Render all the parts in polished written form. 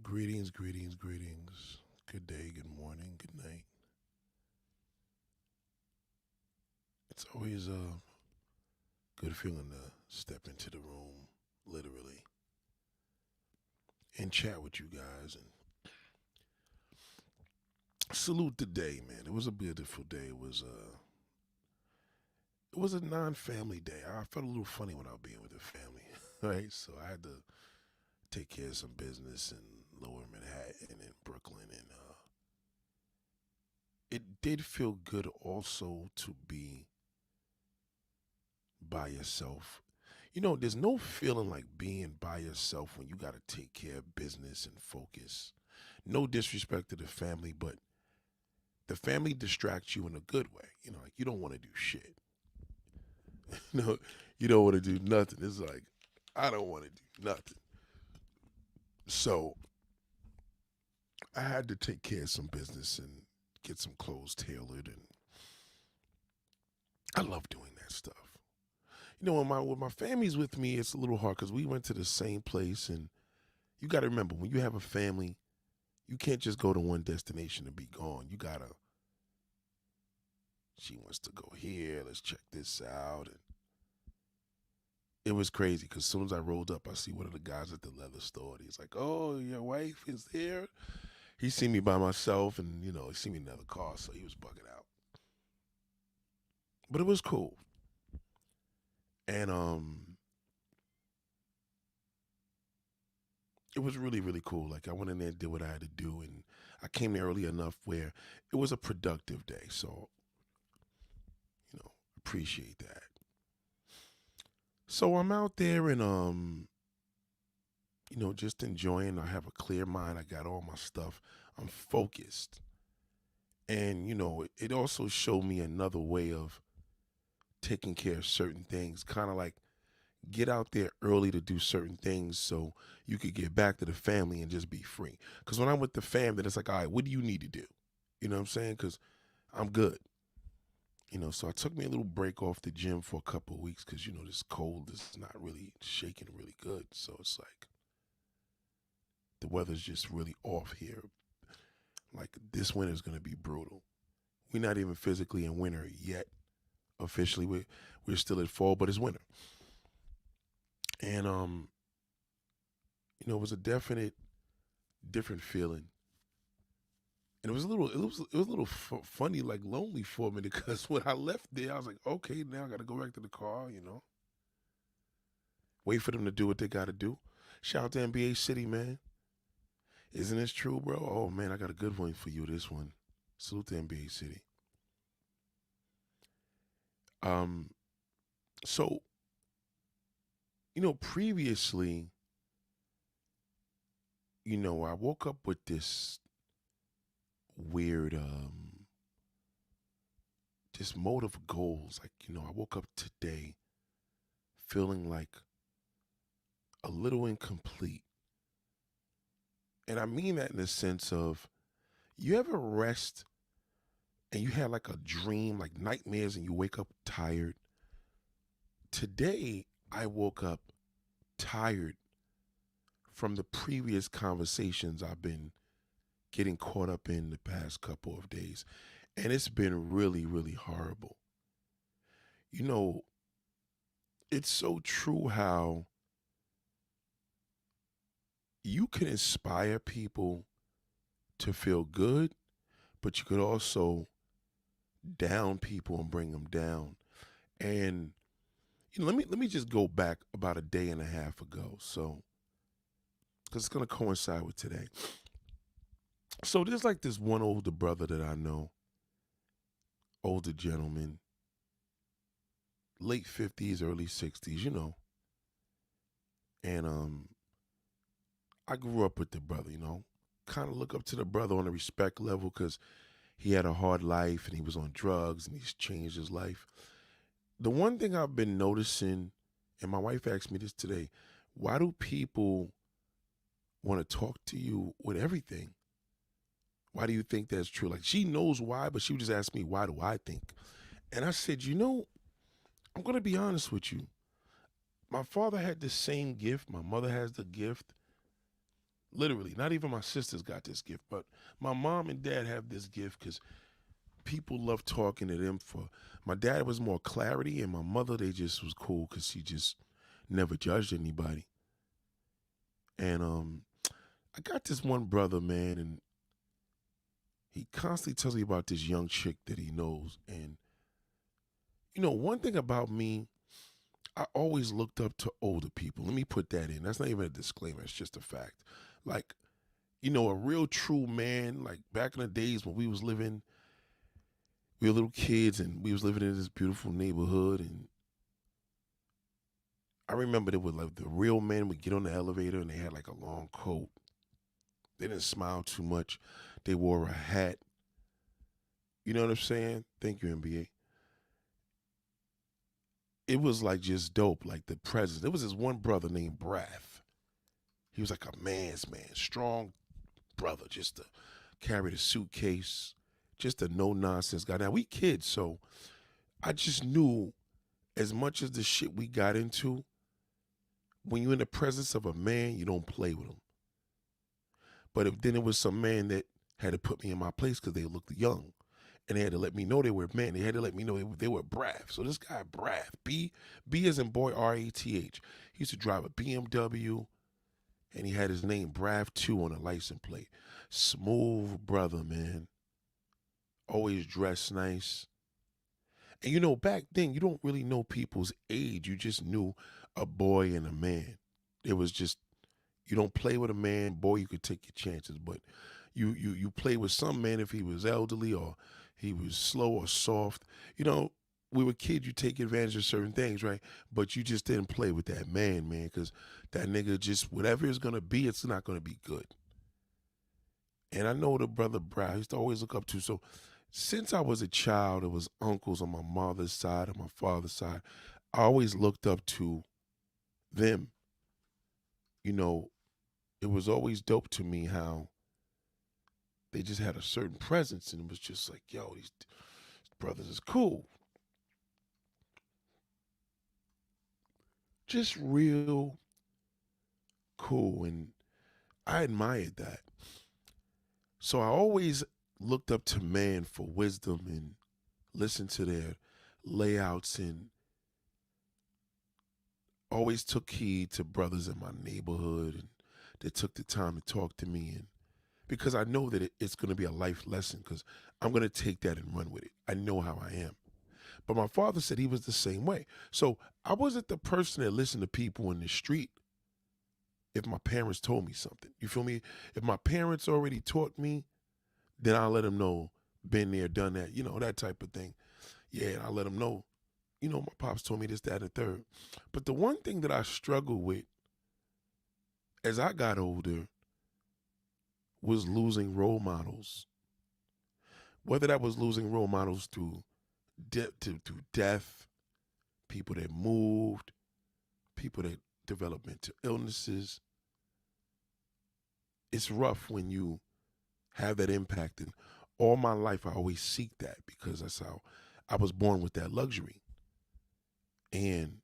Greetings, greetings, greetings. Good day, good morning, good night. It's always a good feeling to step into the room, literally, and chat with you guys and salute the day, man. It was a beautiful day. It was a non-family day. I felt a little funny without being with the family, right? So I had to take care of some business in Lower Manhattan and Brooklyn, and it did feel good also to be by yourself. There's no feeling like being by yourself when you got to take care of business and focus. No disrespect to the family, but the family distracts you in a good way. Like you don't want to do shit. No, you don't want to do nothing. It's like, I don't want to do nothing. So I had to take care of some business and get some clothes tailored. And I love doing that stuff. When my family's with me, it's a little hard because we went to the same place. And you got to remember, when you have a family, you can't just go to one destination and be gone. You gotta. She wants to go here. Let's check this out. And it was crazy because as soon as I rolled up, I see one of the guys at the leather store. And he's like, "Oh, your wife is there." He seen me by myself, and he seen me in another car, so he was bugging out. But it was cool, and it was really really cool. Like I went in there, did what I had to do, and I came there early enough where it was a productive day. So appreciate that. So I'm out there and just enjoying. I have a clear mind. I got all my stuff. I'm focused. And it also showed me another way of taking care of certain things. Kind of like get out there early to do certain things so you could get back to the family and just be free. Because when I'm with the fam, then it's like, all right, what do you need to do? You know what I'm saying? Because I'm good. So I took me a little break off the gym for a couple of weeks because this cold is not really shaking really good. So it's like the weather's just really off here. Like this winter is gonna be brutal. We're not even physically in winter yet. Officially, we're still at fall, but it's winter. And it was a definite different feeling. And it was a little funny, like lonely for me because when I left there, I was like, okay, now I got to go back to the car. Wait for them to do what they got to do. Shout out to NBA City, man. Isn't this true, bro? Oh man, I got a good one for you. This one. Salute to NBA City. Um, so previously, I woke up with this weird, this mode of goals. Like, I woke up today feeling like a little incomplete, and I mean that in the sense of you ever rest and you had like a dream, like nightmares, and you wake up tired. Today, I woke up tired from the previous conversations I've been getting caught up in the past couple of days. And it's been really, really horrible. You know, it's so true how you can inspire people to feel good, but you could also down people and bring them down. And let me just go back about a day and a half ago. So, because it's gonna coincide with today. So there's like this one older brother that I know, older gentleman, late 50s, early 60s, and I grew up with the brother, kind of look up to the brother on a respect level because he had a hard life and he was on drugs and he's changed his life. The one thing I've been noticing, and my wife asked me this today, why do people want to talk to you with everything? Why do you think that's true? Like she knows why, but she would just ask me, why do I think? And I said, I'm going to be honest with you. My father had the same gift. My mother has the gift. Literally, not even my sisters got this gift, but my mom and dad have this gift because people love talking to them. For my dad was more clarity, and my mother, they just was cool because she just never judged anybody. And I got this one brother, man, and he constantly tells me about this young chick that he knows. And one thing about me, I always looked up to older people. Let me put that in. That's not even a disclaimer. It's just a fact. Like, a real true man, like back in the days when we were little kids and we was living in this beautiful neighborhood. And I remember there was like the real men would get on the elevator and they had like a long coat. They didn't smile too much. They wore a hat. You know what I'm saying? Thank you, NBA. It was like just dope, like the presence. There was this one brother named Braff. He was like a man's man, strong brother, just to carry the suitcase, just a no nonsense guy. Now we kids, so I just knew as much as the shit we got into, when you're in the presence of a man, you don't play with him. But then it was some man that had to put me in my place because they looked young. And they had to let me know they were men. They had to let me know they were Braff. So this guy, Braff, B as in boy, Rath. He used to drive a BMW, and he had his name Braff 2 on a license plate. Smooth brother, man. Always dressed nice. And back then, you don't really know people's age. You just knew a boy and a man. It was just, you don't play with a man. Boy, you could take your chances. But you play with some man if he was elderly or he was slow or soft. We were kids, you take advantage of certain things, right? But you just didn't play with that man, because that nigga just, whatever it's going to be, it's not going to be good. And I know the brother Brown, I used to always look up to. So since I was a child, it was uncles on my mother's side and my father's side. I always looked up to them. It was always dope to me how they just had a certain presence, and it was just like, yo, these brothers is cool. Just real cool, and I admired that. So I always looked up to man for wisdom and listened to their layouts, and always took heed to brothers in my neighborhood and that took the time to talk to me, and because I know that it's going to be a life lesson, because I'm going to take that and run with it. I know how I am. But my father said he was the same way. So I wasn't the person that listened to people in the street if my parents told me something. You feel me? If my parents already taught me, then I'll let them know, been there, done that, that type of thing. Yeah, and I'll let them know, my pops told me this, that, and the third. But the one thing that I struggled with as I got older was losing role models. Whether that was losing role models through death, people that moved, people that developed mental illnesses. It's rough when you have that impact. And all my life, I always seek that because that's how I was born with that luxury. And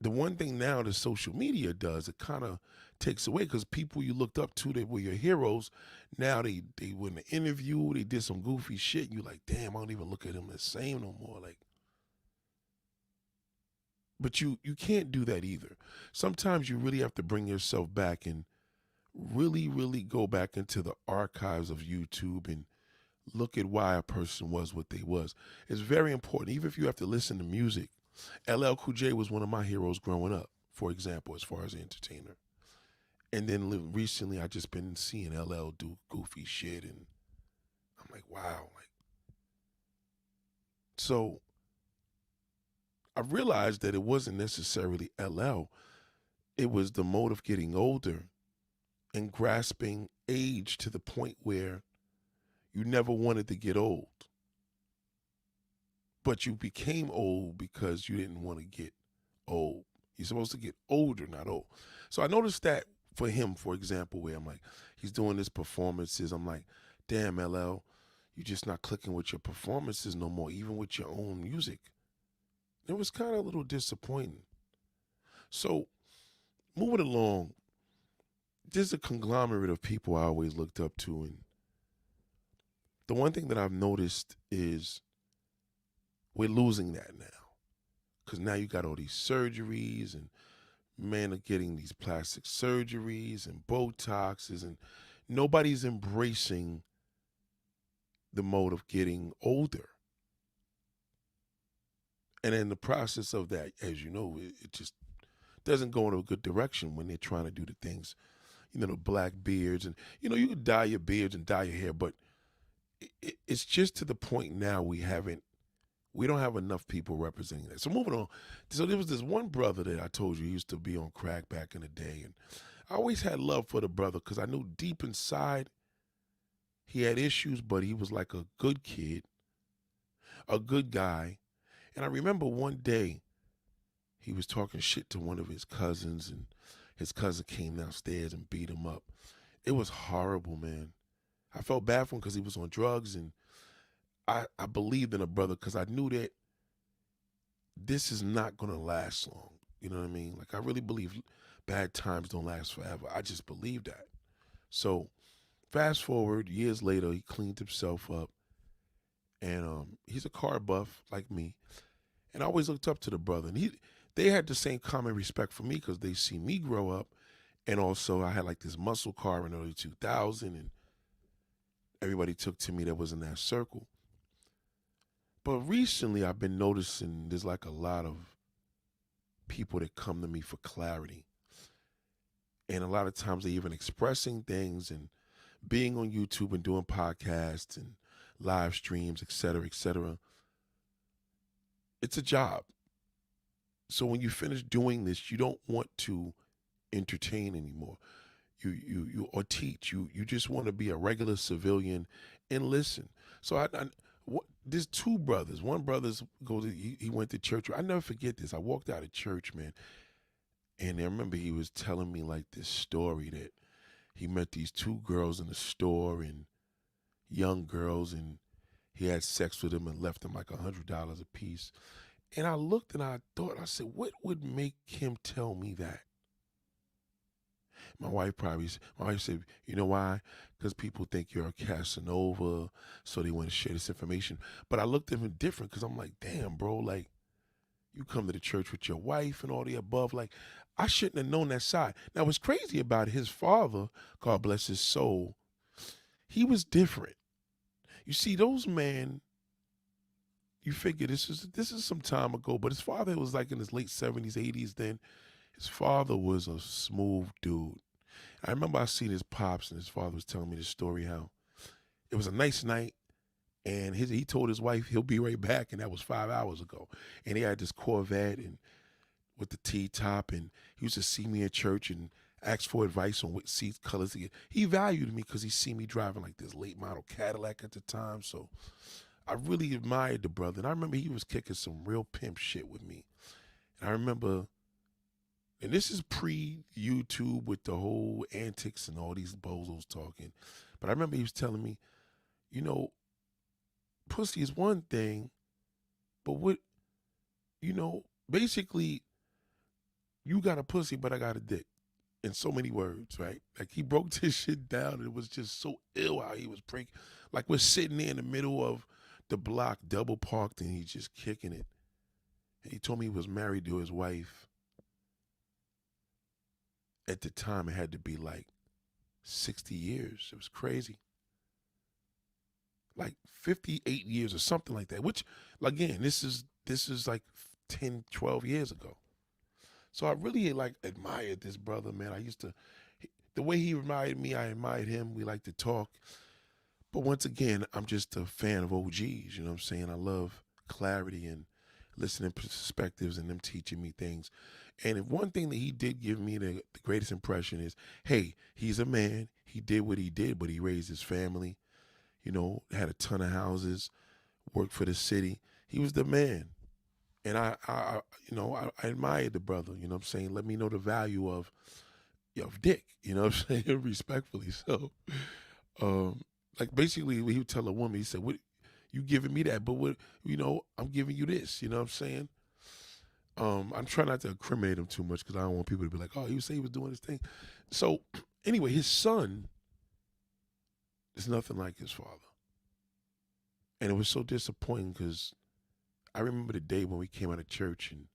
the one thing now that social media does, it kind of takes away, because people you looked up to, that were your heroes, now they were in an interview, they did some goofy shit, and you're like, damn, I don't even look at them the same no more. But you can't do that either. Sometimes you really have to bring yourself back and really, really go back into the archives of YouTube and look at why a person was what they was. It's very important, even if you have to listen to music. LL Cool J was one of my heroes growing up, for example, as far as an entertainer. And then recently, I just been seeing LL do goofy shit, and I'm like, wow. So I realized that it wasn't necessarily LL. It was the mode of getting older and grasping age to the point where you never wanted to get old. But you became old because you didn't want to get old. You're supposed to get older, not old. So I noticed that for him, for example, where I'm like, he's doing his performances. I'm like, damn, LL, you're just not clicking with your performances no more, even with your own music. It was kind of a little disappointing. So moving along, there's a conglomerate of people I always looked up to, and the one thing that I've noticed is we're losing that now. Because now you got all these surgeries, and men are getting these plastic surgeries and Botoxes, and nobody's embracing the mode of getting older. And in the process of that, as you know, it just doesn't go in a good direction when they're trying to do the things, the black beards. And, you can dye your beards and dye your hair, but it's just to the point now we don't have enough people representing that. So moving on. So there was this one brother that I told you he used to be on crack back in the day. And I always had love for the brother because I knew deep inside he had issues, but he was like a good kid, a good guy. And I remember one day he was talking shit to one of his cousins, and his cousin came downstairs and beat him up. It was horrible, man. I felt bad for him because he was on drugs, and I believed in a brother because I knew that this is not going to last long. You know what I mean? Like, I really believe bad times don't last forever. I just believe that. So fast forward, years later, he cleaned himself up, and he's a car buff like me. And I always looked up to the brother. And they had the same common respect for me because they see me grow up. And also I had like this muscle car in early 2000, and everybody took to me that was in that circle. But recently I've been noticing there's like a lot of people that come to me for clarity. And a lot of times they even expressing things and being on YouTube and doing podcasts and live streams, et cetera, et cetera. It's a job. So when you finish doing this, you don't want to entertain anymore. You or teach. You just want to be a regular civilian and listen. So there's two brothers. One brother he went to church. I never forget this. I walked out of church, man, and I remember he was telling me like this story that he met these two girls in the store, and young girls, and he had sex with them and left them like $100 a piece. And I looked and I said, what would make him tell me that? My wife said, you know why? Because people think you're a Casanova, so they want to share this information. But I looked at him different because I'm like, damn, bro, like, you come to the church with your wife and all the above. Like, I shouldn't have known that side. Now, what's crazy about his father, God bless his soul, he was different. You see, those men, you figure this is some time ago, but his father was like in his late 70s, 80s then. His father was a smooth dude. I remember I seen his pops, and his father was telling me the story how it was a nice night, and he told his wife he'll be right back, and that was 5 hours ago. And he had this Corvette and with the T-top, and he used to see me at church and ask for advice on what seat colors to get. He valued me because he see me driving like this late model Cadillac at the time, so I really admired the brother. And I remember he was kicking some real pimp shit with me. And I remember, and this is pre-YouTube with the whole antics and all these bozos talking. But I remember he was telling me, pussy is one thing, but basically, you got a pussy, but I got a dick. In so many words, right? Like, he broke this shit down, and it was just so ill how he was breaking. Like, we're sitting there in the middle of the block, double parked, and he's just kicking it. And he told me he was married to his wife. At the time, it had to be like 60 years. It was crazy. Like 58 years or something like that, which, again, this is like 10, 12 years ago. So I really like admired this brother, man. The way he admired me, I admired him. We like to talk. But once again, I'm just a fan of OGs, you know what I'm saying? I love clarity and listening perspectives and them teaching me things. And if one thing that he did give me the greatest impression is, hey, he's a man. He did what he did, but he raised his family, had a ton of houses, worked for the city. He was the man. And I admired the brother, you know what I'm saying? Let me know the value of dick, you know what I'm saying? Respectfully. So, like, basically, he would tell a woman, he said, what, you giving me that, but what, I'm giving you this, you know what I'm saying? I'm trying not to incriminate him too much because I don't want people to be like, oh, you say he was doing this thing. So, Anyway, his son is nothing like his father. And it was so disappointing because I remember the day when we came out of church and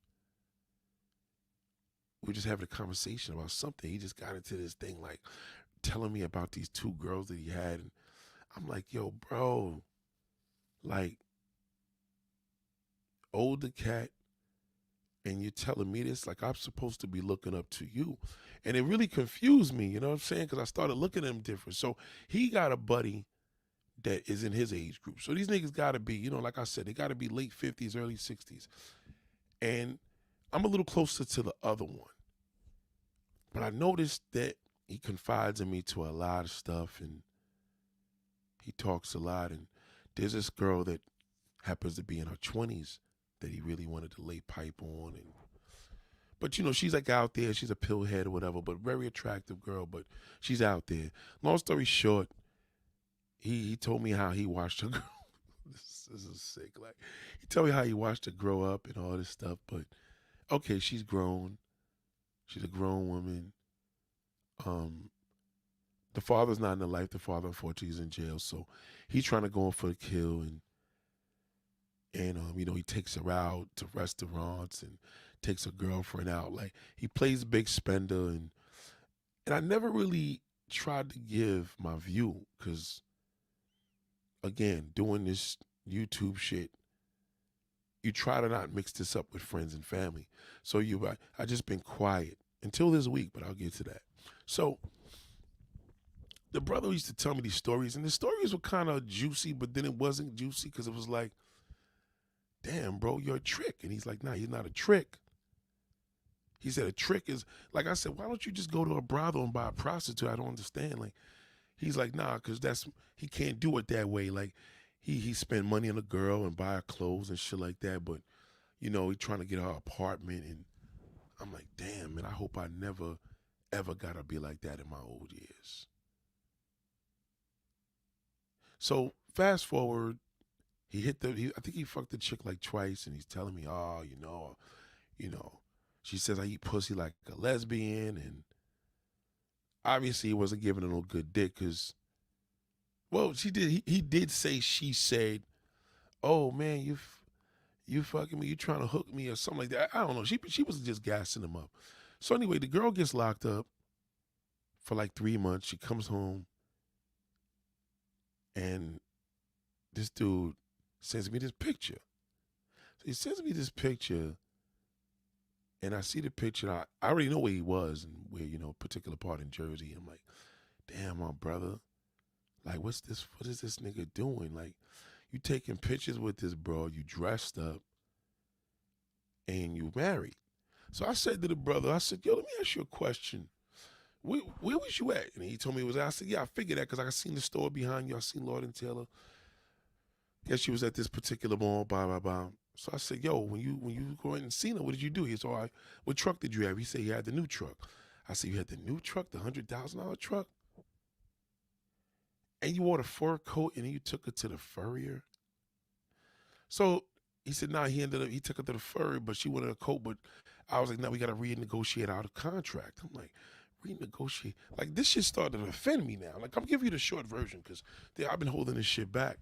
we were just having a conversation about something. He just got into this thing like telling me about these two girls that he had. And I'm like, yo, bro, like, older cat, and you're telling me this, like I'm supposed to be looking up to you. And it really confused me, you know what I'm saying? Because I started looking at him different. So he got a buddy that is in his age group. So these niggas got to be, you know, like I said, they got to be late 50s, early 60s. And I'm a little closer to the other one. But I noticed that he confides in me to a lot of stuff and he talks a lot. And there's this girl that happens to be in her 20s that he really wanted to lay pipe on. And but, you know, she's like out there. She's a pillhead or whatever, but very attractive girl. But she's out there. Long story short, he told me how he watched her grow. This is sick. Like, he told me how he watched her grow up and all this stuff. But okay, she's grown. She's a grown woman. The father's not in the life. The father, unfortunately, is in jail. So he's trying to go in for the kill. And you know, he takes her out to restaurants and takes her girlfriend out. Like, he plays big spender. And I never really tried to give my view because, again, doing this YouTube shit, you try to not mix this up with friends and family. So I just been quiet until this week, but I'll get to that. So the brother used to tell me these stories, and the stories were kind of juicy, but then it wasn't juicy because it was like, damn, bro, you're a trick. And he's like, nah, you're not a trick. He said a trick is, like I said, why don't you just go to a brothel and buy a prostitute? I don't understand. Like, he's like, nah, because he can't do it that way. Like, he spend money on a girl and buy her clothes and shit like that, but, you know, he trying to get her apartment. And I'm like, damn, man, I hope I never, ever got to be like that in my old years. So fast forward, I think he fucked the chick like twice, and he's telling me, oh, you know, she says I eat pussy like a lesbian, and obviously he wasn't giving her no good dick because, well, she did. He did say she said, oh man, you fucking me, you trying to hook me or something like that. I don't know. She was just gassing him up. So anyway, the girl gets locked up for like 3 months. She comes home, and this dude sends me this picture. So he sends me this picture, and I see the picture. I already know where he was and where, you know, a particular part in Jersey. I'm like, damn, my brother. Like, what is this nigga doing? Like, you taking pictures with this bro, you dressed up, and you married. So I said to the brother, I said, yo, let me ask you a question. Where was you at? And he told me it was. I said, yeah, I figured that because I seen the store behind you. I seen Lord and Taylor. Guess you was at this particular mall, blah, blah, blah. So I said, yo, when you go in and seen her, what did you do? He said, all right, what truck did you have? He said he had the new truck. I said, you had the new truck, the $100,000 truck? And you wore the fur coat and then you took her to the furrier? So he said, nah, he took her to the furrier, but she wanted a coat. But I was like, no, we got to renegotiate out of contract. I'm like, renegotiate? Like, this shit started to offend me now. Like, I'm giving you the short version because I've been holding this shit back.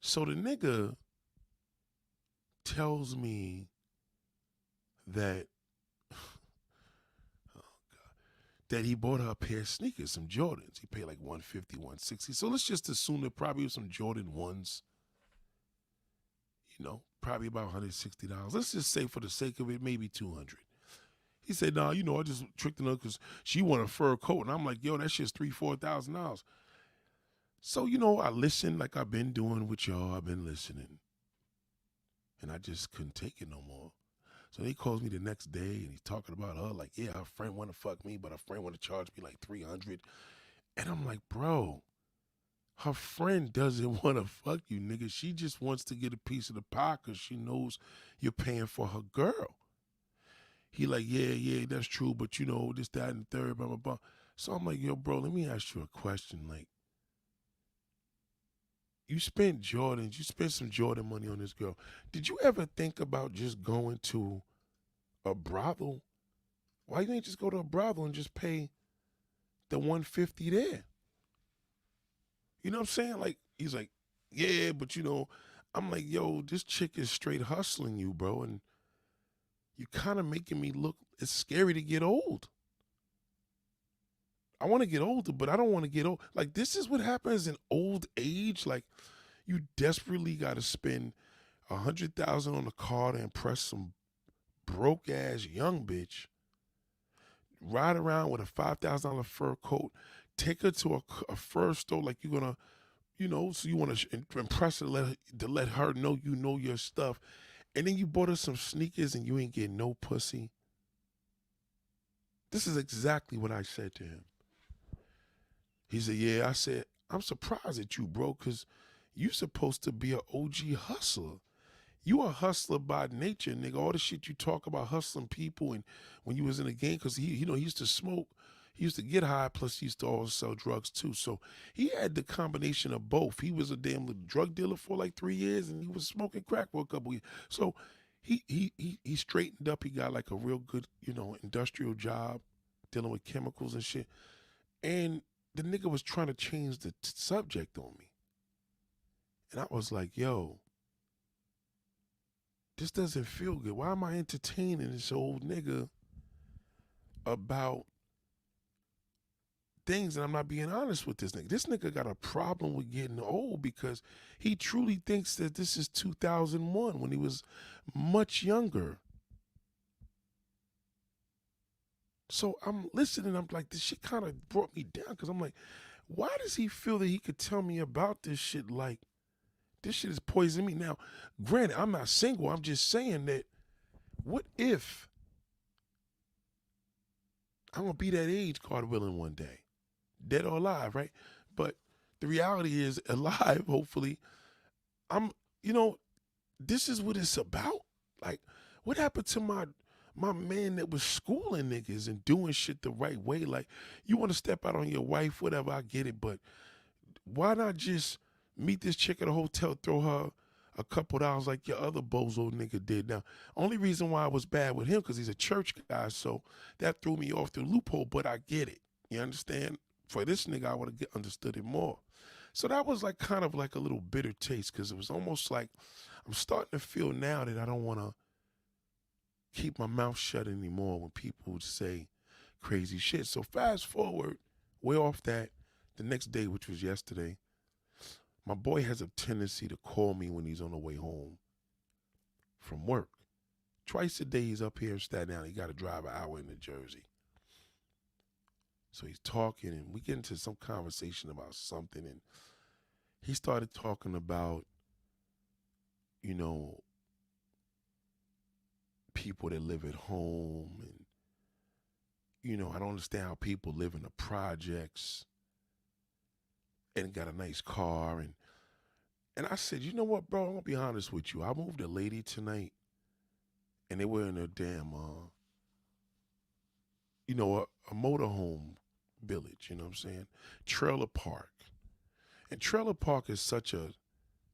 So the nigga tells me that, oh God, that he bought her a pair of sneakers, some Jordans. He paid like $150, $160. So let's just assume there probably was some Jordan 1s, you know, probably about $160. Let's just say for the sake of it, maybe $200. He said, nah, you know, I just tricked her because she wanted a fur coat. And I'm like, yo, that shit's $3,000, $4,000. So, you know, I listened like I've been doing with y'all. I've been listening. And I just couldn't take it no more. So he calls me the next day and he's talking about her. Like, yeah, her friend want to fuck me, but her friend want to charge me like $300. And I'm like, bro, her friend doesn't want to fuck you, nigga. She just wants to get a piece of the pie because she knows you're paying for her girl. He like, yeah, that's true, but you know, this, that, and the third, blah, blah, blah. So I'm like, yo, bro, let me ask you a question. Like, you spent Jordans, you spent some Jordan money on this girl. Did you ever think about just going to a brothel? Why you ain't just go to a brothel and just pay the 150 there. You know what I'm saying? Like, he's like, yeah, but I'm like, yo, this chick is straight hustling you, bro. And you kind of making me look, it's scary to get old. I want to get older, but I don't want to get old. Like, this is what happens in old age. Like, you desperately got to spend 100,000 on a car to impress some broke ass young bitch. Ride around with a $5,000 fur coat. Take her to a fur store like you're gonna, so you want to impress her, to let her know you know your stuff. And then you bought her some sneakers and you ain't getting no pussy. This is exactly what I said to him. He said, yeah. I said, I'm surprised at you, bro, because you supposed to be an OG hustler. You a hustler by nature, nigga. All the shit you talk about hustling people and when you was in the game, because he used to smoke, he used to get high, plus he used to also sell drugs too. So he had the combination of both. He was a damn little drug dealer for like 3 years and he was smoking crack for a couple years. So he straightened up. He got like a real good, industrial job dealing with chemicals and shit. And the nigga was trying to change the subject on me. And I was like, yo, this doesn't feel good. Why am I entertaining this old nigga about things and I'm not being honest with this nigga? This nigga got a problem with getting old because he truly thinks that this is 2001 when he was much younger. So I'm listening. I'm like, this shit kind of brought me down because I'm like, why does he feel that he could tell me about this shit like this shit is poisoning me? Now, granted, I'm not single. I'm just saying that what if I'm going to be that age, God willing, one day? Dead or alive, right? But the reality is, alive, hopefully, I'm, this is what it's about. Like, what happened to my man that was schooling niggas and doing shit the right way? Like, you want to step out on your wife, whatever, I get it, but why not just meet this chick at a hotel, throw her a couple dollars like your other bozo nigga did? Now, only reason why I was bad with him because he's a church guy, so that threw me off the loophole, but I get it. You understand? For this nigga, I would have understood it more. So that was like kind of like a little bitter taste because it was almost like I'm starting to feel now that I don't want to keep my mouth shut anymore when people say crazy shit. So fast forward, way off that, the next day, which was yesterday, my boy has a tendency to call me when he's on the way home from work. Twice a day he's up here in Staten Island. He got to drive an hour into Jersey. So he's talking and we get into some conversation about something and he started talking about, people that live at home and, I don't understand how people live in the projects and got a nice car. And I said, you know what, bro, I'm going to be honest with you. I moved a lady tonight and they were in a damn, a motorhome village, you know what I'm saying? Trailer park. And trailer park is such a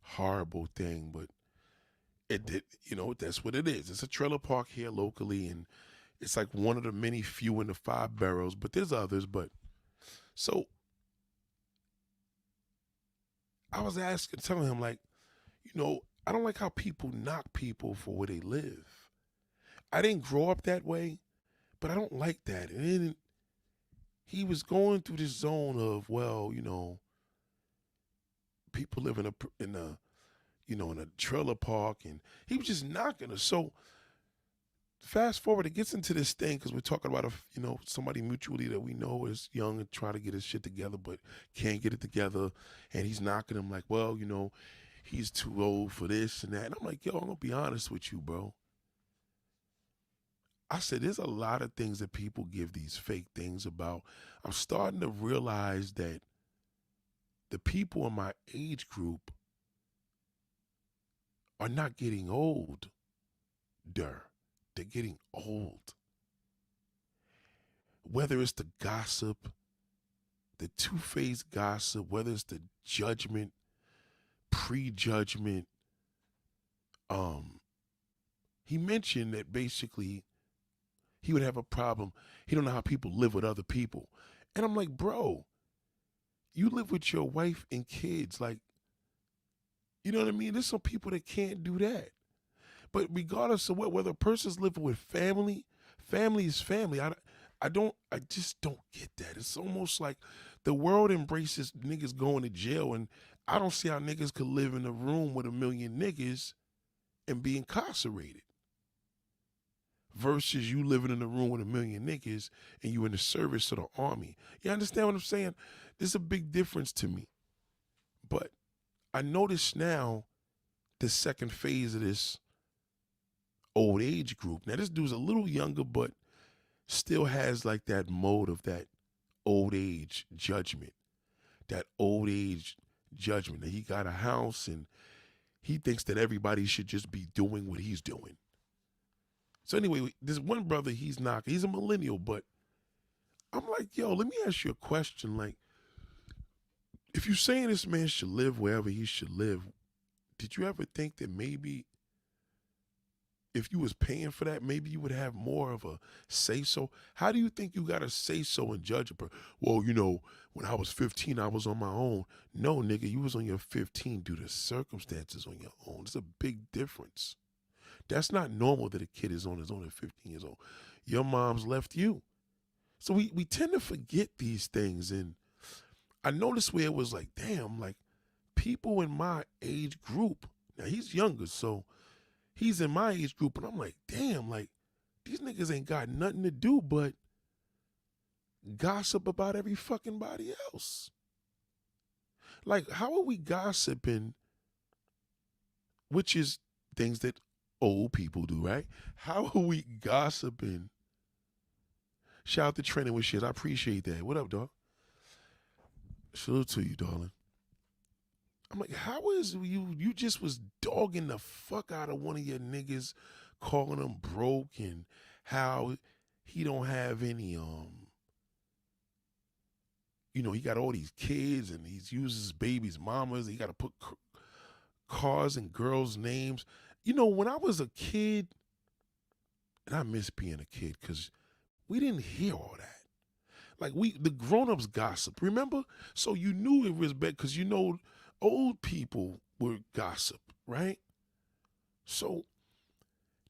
horrible thing, but it did, that's what it is. It's a trailer park here locally, and it's like one of the many few in the 5 boroughs, but there's others. But so I was telling him, like, I don't like how people knock people for where they live. I didn't grow up that way, but I don't like that. And then he was going through this zone of, well, people live in a trailer park, and he was just knocking us. So fast forward, it gets into this thing because we're talking about somebody mutually that we know is young and trying to get his shit together, but can't get it together. And he's knocking him like, well, he's too old for this and that. And I'm like, yo, I'm gonna be honest with you, bro. I said, there's a lot of things that people give these fake things about. I'm starting to realize that the people in my age group are not getting old. They're getting old. Whether it's the gossip, the two-faced gossip, whether it's the judgment, prejudgment. He mentioned that basically he would have a problem. He don't know how people live with other people. And I'm like, bro, you live with your wife and kids. Like, you know what I mean? There's some people that can't do that. But regardless of whether a person's living with family, family is family. I just don't get that. It's almost like the world embraces niggas going to jail, and I don't see how niggas could live in a room with a million niggas and be incarcerated. Versus you living in a room with a million niggas and you in the service of the army. You understand what I'm saying? There's a big difference to me. But I notice now the second phase of this old age group. Now this dude's a little younger, but still has like that mode of that old age judgment. That old age judgment that he got a house and he thinks that everybody should just be doing what he's doing. So anyway, this one brother, he's a millennial, but I'm like, yo, let me ask you a question. Like, if you're saying this man should live wherever he should live, did you ever think that maybe if you was paying for that, maybe you would have more of a say so? How do you think you got to say so and judge a person? Well, you know, when I was 15, I was on my own. No, nigga, you was on your 15 due to circumstances on your own. There's a big difference. That's not normal that a kid is on his own at 15 years old. Your mom's left you. So we tend to forget these things. And I noticed where it was like, damn, like people in my age group, now he's younger, so he's in my age group, and I'm like, damn, like these niggas ain't got nothing to do but gossip about every fucking body else. Like, how are we gossiping, which is things that old people do, right? How are we gossiping? Shout out to Training with Shit. I appreciate that. What up, dog? Salute to you, darling. I'm like, how is you just was dogging the fuck out of one of your niggas, calling him broke, and how he don't have any you know, he got all these kids and he uses babies' mamas. He got to put cars and girls' names. You know, when I was a kid, and I miss being a kid because we didn't hear all that. Like the grown-ups gossip, remember? So you knew it was bad because you know old people were gossip, right? So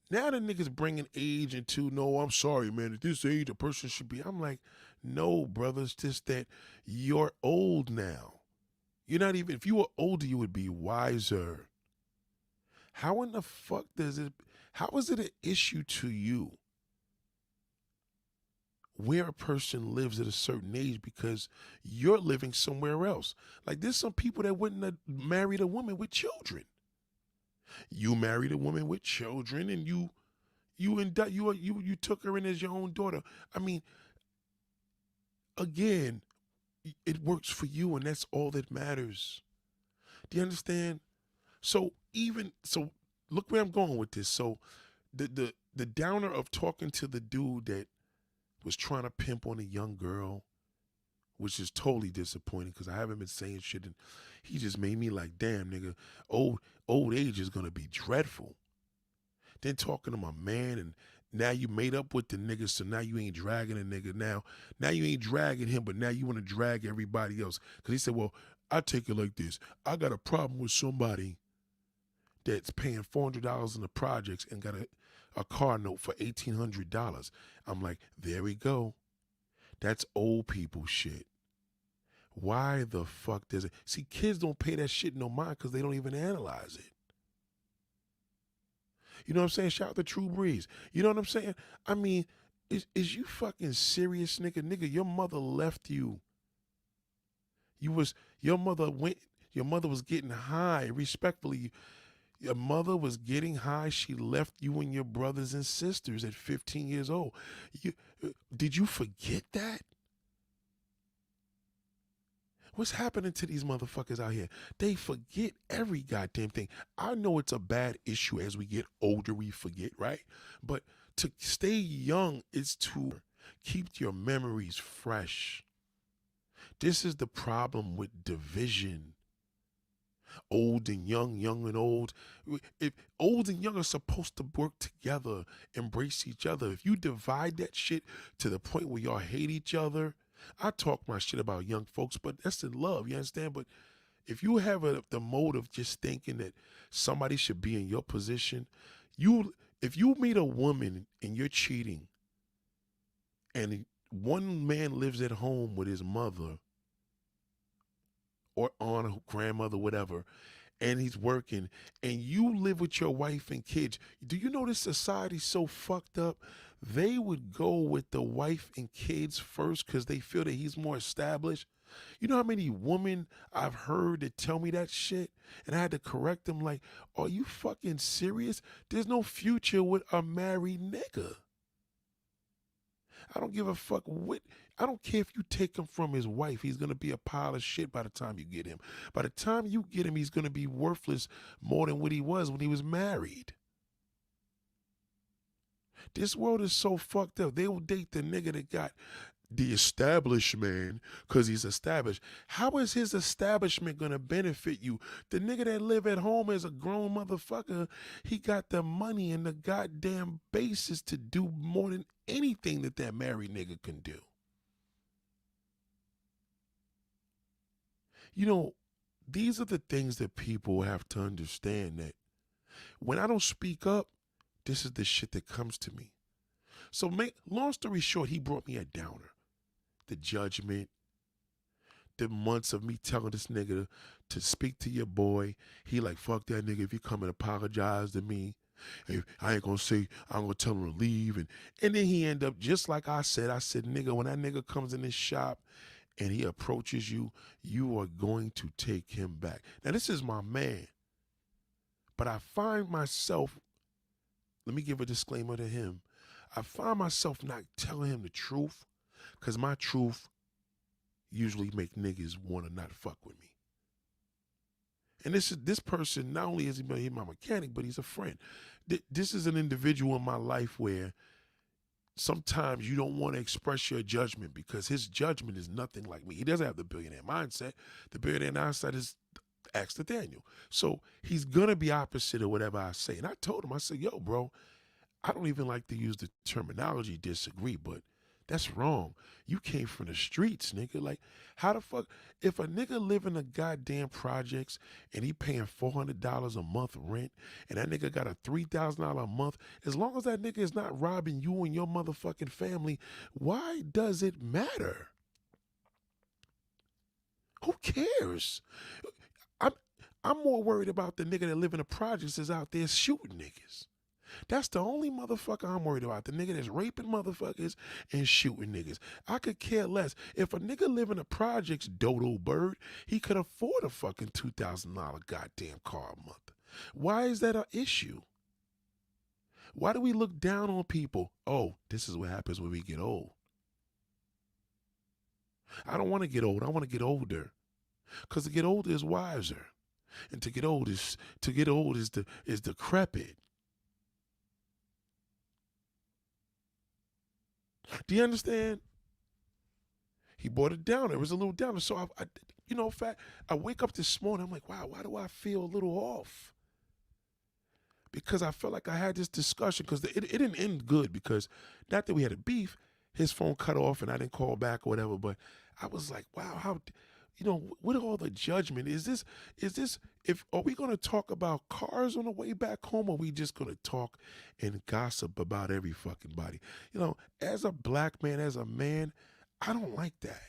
now the niggas bringing age into, no, I'm sorry, man, at this age a person should be. I'm like, no, brother, it's just that you're old now. You're not even, if you were older, you would be wiser. How in the fuck how is it an issue to you where a person lives at a certain age because you're living somewhere else? Like there's some people that wouldn't have married a woman with children. You married a woman with children and you took her in as your own daughter. I mean, again, it works for you and that's all that matters. Do you understand? So look where I'm going with this. So the downer of talking to the dude that was trying to pimp on a young girl, which is totally disappointing because I haven't been saying shit and he just made me like, damn, nigga, old age is gonna be dreadful. Then talking to my man and now you made up with the nigga, so now you ain't dragging a nigga. Now you ain't dragging him, but now you want to drag everybody else. Because he said, well, I take it like this. I got a problem with somebody that's paying $400 in the projects and got a car note for $1,800. I'm like, there we go. That's old people shit. Why the fuck does it? See, kids don't pay that shit no mind because they don't even analyze it. You know what I'm saying? Shout out to True Breeze. You know what I'm saying? I mean, is you fucking serious, nigga? Nigga, your mother left you. Your mother was getting high. Respectfully, your mother was getting high. She left you and your brothers and sisters at 15 years old. Did you forget that? What's happening to these motherfuckers out here? They forget every goddamn thing. I know it's a bad issue as we get older, we forget, right? But to stay young is to keep your memories fresh. This is the problem with division. Old and young, young and old. If old and young are supposed to work together, embrace each other. If you divide that shit to the point where y'all hate each other, I talk my shit about young folks, but that's in love, you understand? But if you have the mode of just thinking that somebody should be in your position, you if you meet a woman and you're cheating, and one man lives at home with his mother or aunt or grandmother, whatever, and he's working, and you live with your wife and kids, do you know this society's so fucked up? They would go with the wife and kids first because they feel that he's more established. You know how many women I've heard that tell me that shit? And I had to correct them like, are you fucking serious? There's no future with a married nigga. I don't give a fuck what. I don't care if you take him from his wife. He's gonna be a pile of shit by the time you get him. By the time you get him, he's gonna be worthless more than what he was when he was married. This world is so fucked up. They will date the nigga that got the established man because he's established. How is his establishment gonna benefit you? The nigga that live at home as a grown motherfucker, he got the money and the goddamn basis to do more than anything that that married nigga can do. You know, these are the things that people have to understand, that when I don't speak up, this is the shit that comes to me. So make long story short, he brought me a downer. The judgment, the months of me telling this nigga to speak to your boy. He like, fuck that nigga. If you come and apologize to me, if I ain't gonna say, I'm gonna tell him to leave. And then he end up just like I said, nigga, when that nigga comes in this shop and he approaches you, you are going to take him back. Now this is my man. But I find myself, let me give a disclaimer to him. I find myself not telling him the truth because my truth usually make niggas want to not fuck with me. And this person, not only is he my mechanic, but he's a friend. This is an individual in my life where sometimes you don't want to express your judgment because his judgment is nothing like me. He doesn't have the billionaire mindset. The billionaire mindset is ask Nathaniel. So he's going to be opposite of whatever I say. And I told him, I said, yo, bro, I don't even like to use the terminology disagree, but that's wrong. You came from the streets, nigga. Like, how the fuck? If a nigga live in the goddamn projects and he paying $400 a month rent and that nigga got a $3,000 a month, as long as that nigga is not robbing you and your motherfucking family, why does it matter? Who cares? I'm I'm more worried about the nigga that live in the projects is out there shooting niggas. That's the only motherfucker I'm worried about. The nigga that's raping motherfuckers and shooting niggas. I could care less. If a nigga live in the projects, dodo bird, he could afford a fucking $2,000 goddamn car a month. Why is that an issue? Why do we look down on people? Oh, this is what happens when we get old. I don't want to get old. I want to get older. Because to get older is wiser. And to get old is decrepit. Do you understand? He brought it down. It was a little down. So in fact, I wake up this morning. I'm like, wow, why do I feel a little off? Because I felt like I had this discussion because it didn't end good because not that we had a beef, his phone cut off and I didn't call back or whatever, but I was like, wow, how, what all the judgment? If are we going to talk about cars on the way back home or are we just going to talk and gossip about every fucking body? As a black man, as a man, I don't like that.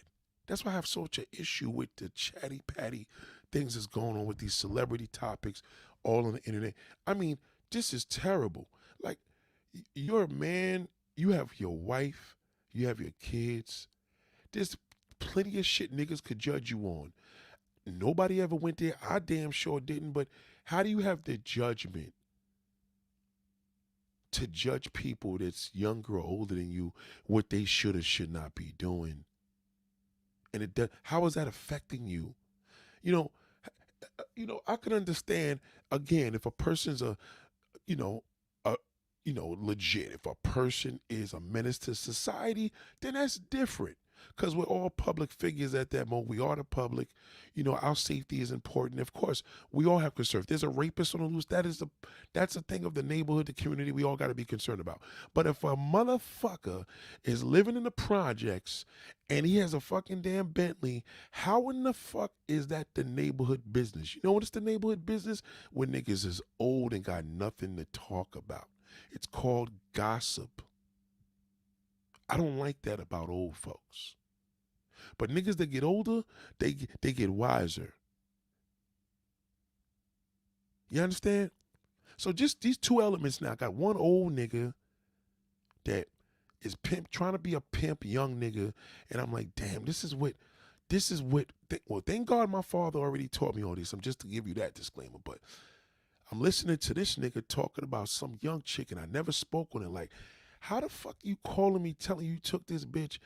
That's why I have such an issue with the chatty patty things that's going on with these celebrity topics all on the internet. I mean, this is terrible. Like, you're a man, you have your wife, you have your kids. There's plenty of shit niggas could judge you on. Nobody ever went there. I damn sure didn't. But how do you have the judgment to judge people that's younger or older than you what they should or should not be doing? And how is that affecting you? You know, I can understand again if a person's you know, a legit. If a person is a menace to society, then that's different. Because we're all public figures at that moment. We are the public. You know, our safety is important. Of course, we all have concern. If there's a rapist on the loose, that's a thing of the neighborhood, the community. We all got to be concerned about. But if a motherfucker is living in the projects and he has a fucking damn Bentley, how in the fuck is that the neighborhood business? You know what is the neighborhood business? When niggas is old and got nothing to talk about. It's called gossip. I don't like that about old folks. But niggas that get older, they get wiser. You understand? So just these two elements now. I got one old nigga that is trying to be a pimp young nigga, and I'm like, damn, well, thank God my father already taught me all this. I'm just to give you that disclaimer, but I'm listening to this nigga talking about some young chick, and I never spoke on it. Like, how the fuck you calling me telling you took this bitch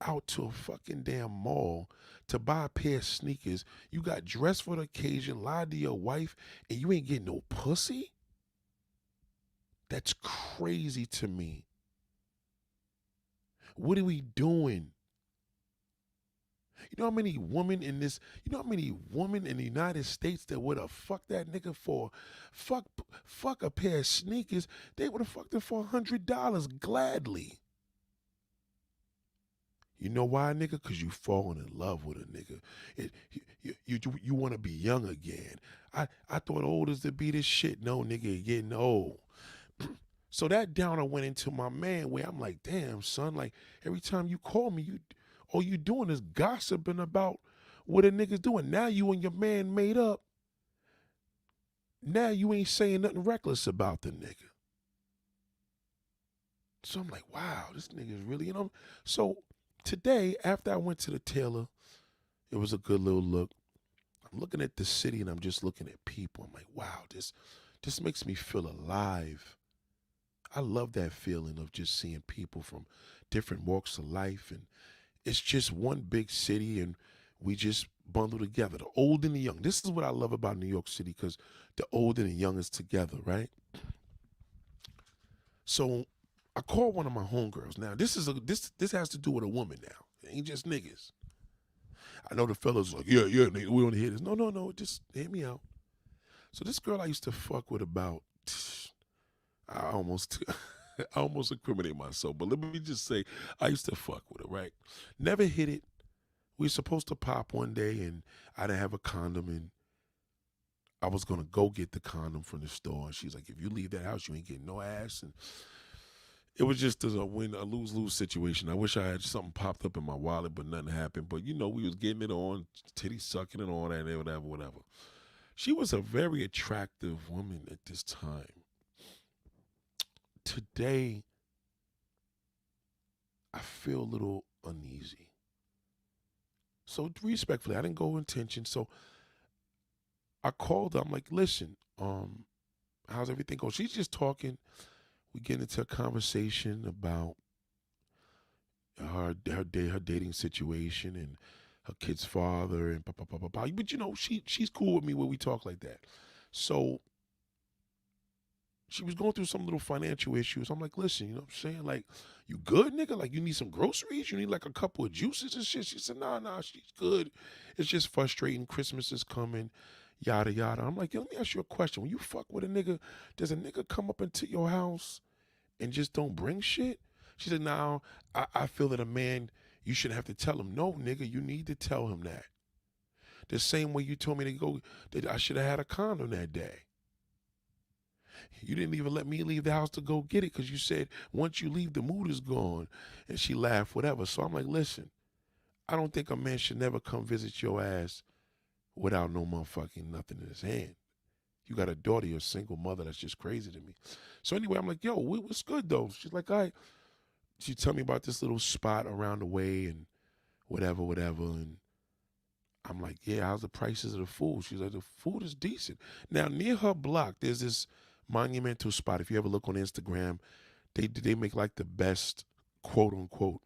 out to a fucking damn mall to buy a pair of sneakers? You got dressed for the occasion, lied to your wife, and you ain't getting no pussy? That's crazy to me. What are we doing? You know how many women in the United States that would have fucked that nigga for fuck a pair of sneakers? They would have fucked him for $100 gladly. You know why, nigga? Because you falling in love with a nigga. You want to be young again. I thought old is to be this shit. No, nigga, you're getting old. So that downer went into my man where I'm like, damn, son, like every time you call me, all you doing is gossiping about what a nigga's doing. Now you and your man made up. Now you ain't saying nothing reckless about the nigga. So I'm like, wow, this nigga's really, you know. So today, after I went to the tailor, it was a good little look. I'm looking at the city and I'm just looking at people. I'm like, wow, this makes me feel alive. I love that feeling of just seeing people from different walks of life, and it's just one big city and we just bundle together, the old and the young. This is what I love about New York City, because the old and the young is together, right? So I called one of my homegirls. Now this has to do with a woman now. It ain't just niggas. I know the fellas like, yeah, nigga, we want to hear this. No, just hear me out. So this girl I used to fuck with about, I almost incriminate myself, but let me just say I used to fuck with her, right? Never hit it. We were supposed to pop one day and I didn't have a condom, and I was gonna go get the condom from the store, and she's like, if you leave that house, you ain't getting no ass. And it was just a lose-lose situation. I wish I had something popped up in my wallet, but nothing happened. But you know, we was getting it on, titty sucking and all that, and whatever. She was a very attractive woman at this time. Today, I feel a little uneasy. So respectfully, I didn't go intention. So I called her. I'm like, listen, how's everything going? She's just talking. We get into a conversation about her dating situation and her kid's father and But you know, she's cool with me when we talk like that. So she was going through some little financial issues. I'm like, listen, you know what I'm saying? Like, you good, nigga? Like, you need some groceries? You need like a couple of juices and shit? She said, nah, she's good. It's just frustrating. Christmas is coming, yada, yada. I'm like, let me ask you a question. When you fuck with a nigga, does a nigga come up into your house and just don't bring shit? She said, no, I feel that a man, you shouldn't have to tell him. No, nigga, you need to tell him that. The same way you told me that I should have had a condom that day. You didn't even let me leave the house to go get it because you said once you leave, the mood is gone. And she laughed, whatever. So I'm like, listen, I don't think a man should never come visit your ass without no motherfucking nothing in his hand. You got a daughter, you're a single mother. That's just crazy to me. So anyway, I'm like, yo, what's good though? She's like, all right. She tell me about this little spot around the way and whatever. And I'm like, yeah, how's the prices of the food? She's like, the food is decent. Now, near her block, there's this monumental spot. If you ever look on Instagram, they make like the best quote unquote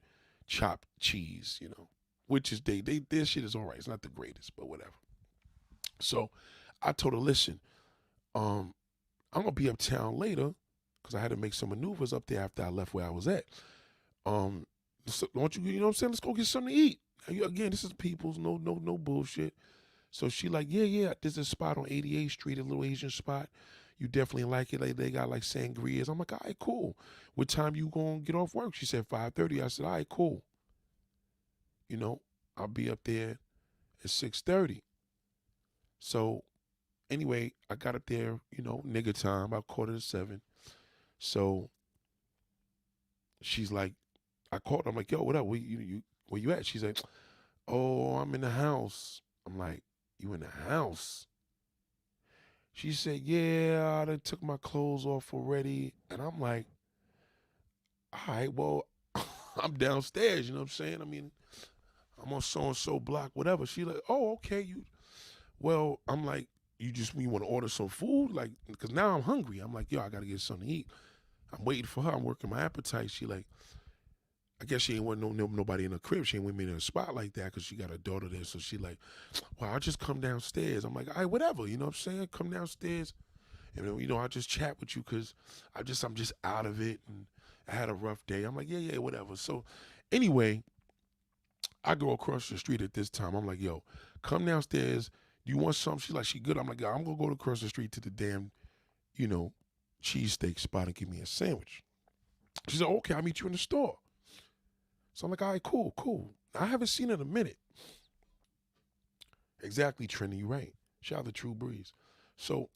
chopped cheese, you know, which is their shit is all right. It's not the greatest, but whatever. So I told her, listen, I'm gonna be uptown later because I had to make some maneuvers up there after I left where I was at. So, don't you know what I'm saying? Let's go get something to eat. Again, this is people's, no bullshit. So she like, yeah, there's a spot on 88th Street, a little Asian spot. You definitely like it. Like, they got like sangrias. I'm like, all right, cool. What time you gonna get off work? She said 5:30. I said, all right, cool. You know, I'll be up there at 6:30. So anyway, I got up there, nigga time, about 6:45. So she's like, I called her. I'm like, yo, what up? Where you at? She's like, oh, I'm in the house. I'm like, you in the house? She said, yeah, I done took my clothes off already. And I'm like, all right, well, I'm downstairs, you know what I'm saying? I mean, I'm on so-and-so block, whatever. She like, oh, okay, well, I'm like, you want to order some food? Like, because now I'm hungry. I'm like, yo, I got to get something to eat. I'm waiting for her. I'm working my appetite. She like, I guess she ain't want nobody in her crib. She ain't want me in a spot like that because she got a daughter there. So she like, well, I'll just come downstairs. I'm like, all right, whatever. You know what I'm saying? Come downstairs. And I'll just chat with you because I'm just out of it. And I had a rough day. I'm like, yeah, whatever. So anyway, I go across the street at this time. I'm like, yo, come downstairs. Do you want something? She's like, she good. I'm like, I'm going to go across the street to the damn, you know, cheesesteak spot and give me a sandwich. She said, okay, I'll meet you in the store. So I'm like, all right, cool. I haven't seen her in a minute. Exactly, Trini, you right. Shout out to True Breeze. So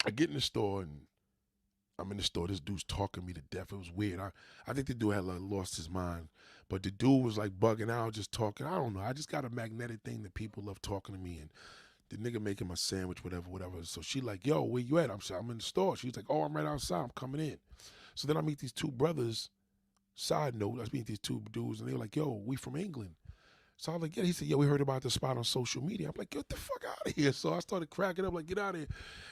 I get in the store and I'm in the store. This dude's talking me to death. It was weird. I think the dude had like lost his mind. But the dude was like bugging out, just talking. I don't know. I just got a magnetic thing that people love talking to me. And the nigga making my sandwich, whatever. So she like, yo, where you at? I'm in the store. She's like, oh, I'm right outside. I'm coming in. So then I meet these two brothers. Side note, I meet these two dudes, and they were like, yo, we from England. So I was like, yeah. He said, yeah, we heard about the spot on social media. I'm like, get the fuck out of here. So I started cracking up, like, get out of here.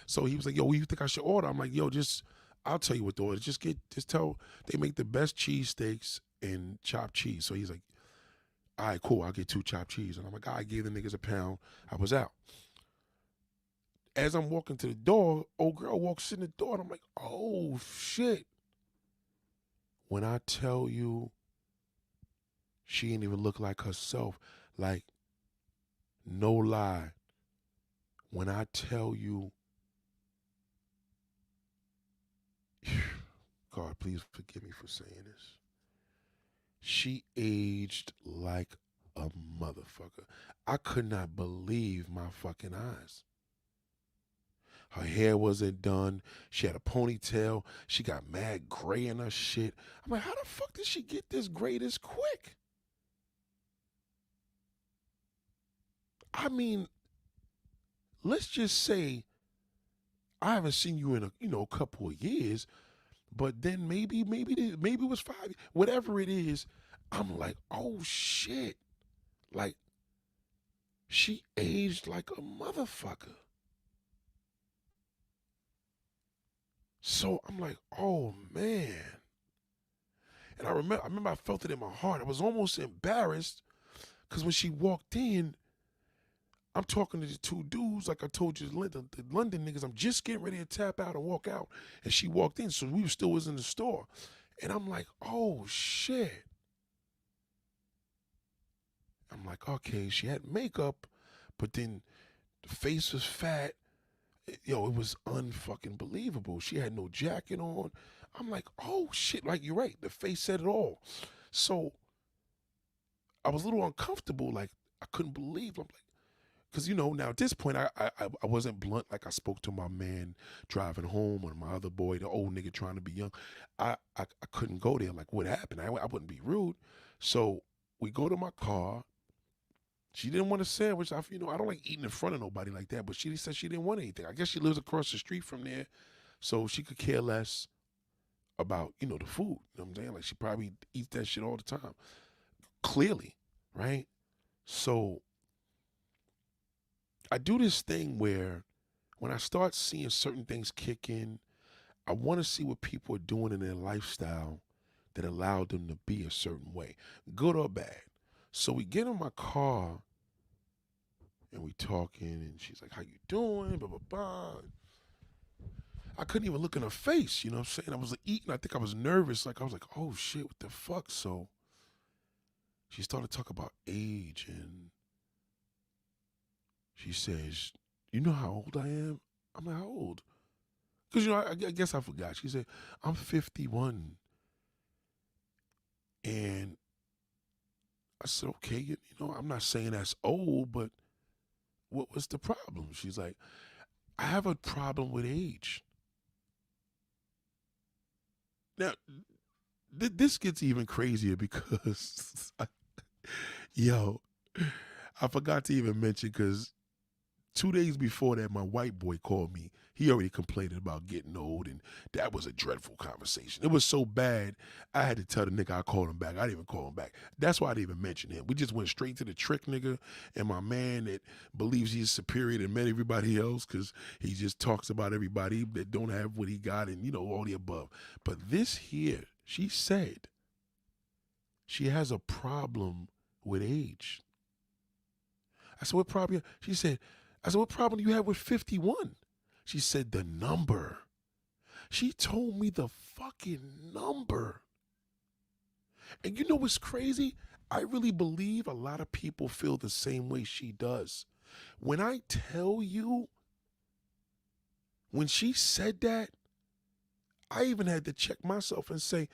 So he was like, yo, what do you think I should order? I'm like, yo, I'll tell you what to order. Just tell, they make the best cheesesteaks and chopped cheese. So he's like, all right, cool, I'll get 2 chopped cheese. And I'm like, I gave the niggas a pound. I was out. As I'm walking to the door, old girl walks in the door, and I'm like, oh, shit. When I tell you, she ain't even look like herself. Like, no lie. When I tell you, God, please forgive me for saying this. She aged like a motherfucker. I could not believe my fucking eyes. Her hair wasn't done. She had a ponytail. She got mad gray in her shit. I'm like, how the fuck did she get this gray this quick? I mean, let's just say I haven't seen you in a couple of years, but then maybe it was 5, whatever it is. I'm like, oh shit, like she aged like a motherfucker. So I'm like, oh man. And I remember I felt it in my heart. I was almost embarrassed because when she walked in, I'm talking to the two dudes, like I told you, the London niggas. I'm just getting ready to tap out and walk out, and she walked in, so we still was in the store, and I'm like, oh shit. I'm like, okay, she had makeup, but then the face was fat. It was unfucking believable. She had no jacket on. I'm like, oh shit, like you're right. The face said it all. So I was a little uncomfortable, like I couldn't believe. I'm like, because now at this point I wasn't blunt like I spoke to my man driving home or my other boy, the old nigga trying to be young. I couldn't go there. Like, what happened? I wouldn't be rude. So we go to my car. She didn't want a sandwich. I don't like eating in front of nobody like that, but she said she didn't want anything. I guess she lives across the street from there, so she could care less about, the food. You know what I'm saying? Like, she probably eats that shit all the time. Clearly, right? So I do this thing where when I start seeing certain things kick in, I want to see what people are doing in their lifestyle that allowed them to be a certain way, good or bad. So we get in my car and we talking, and she's like, how you doing? Blah, blah, blah. I couldn't even look in her face, you know what I'm saying? I was like, eating, I think I was nervous. Like, I was like, oh shit, what the fuck? So she started talking about age, and she says, you know how old I am? I'm like, how old? Because, you know, I guess I forgot. She said, I'm 51. And I said, okay, you know, I'm not saying that's old, but what was the problem? She's like, I have a problem with age. Now, this gets even crazier because, yo, I forgot to even mention because 2 days before that, my white boy called me. He already complained about getting old, and that was a dreadful conversation. It was so bad, I had to tell the nigga I called him back. I didn't even call him back. That's why I didn't even mention him. We just went straight to the trick nigga and my man that believes he's superior to met everybody else because he just talks about everybody that don't have what he got and, you know, all the above. But this here, she said she has a problem with age. I said, what problem? She said, I said, what problem do you have with 51? She said, the number. She told me the fucking number. And you know what's crazy? I really believe a lot of people feel the same way she does. When I tell you, when she said that, I even had to check myself and say,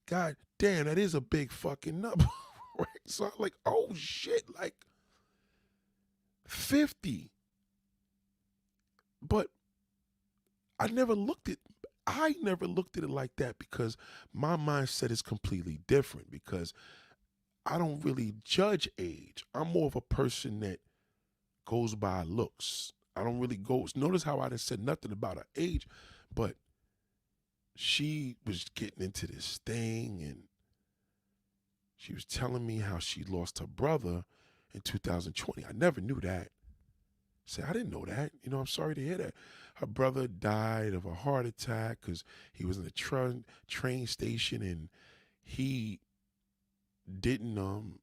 God damn, that is a big fucking number. Right? So I'm like, oh shit, like 50. But I never looked at it like that because my mindset is completely different because I don't really judge age. I'm more of a person that goes by looks. I don't really go. Notice how I didn't said nothing about her age, but she was getting into this thing and she was telling me how she lost her brother in 2020. I never knew that. Say, I didn't know that. You know, I'm sorry to hear that. Her brother died of a heart attack because he was in a train station and he didn't,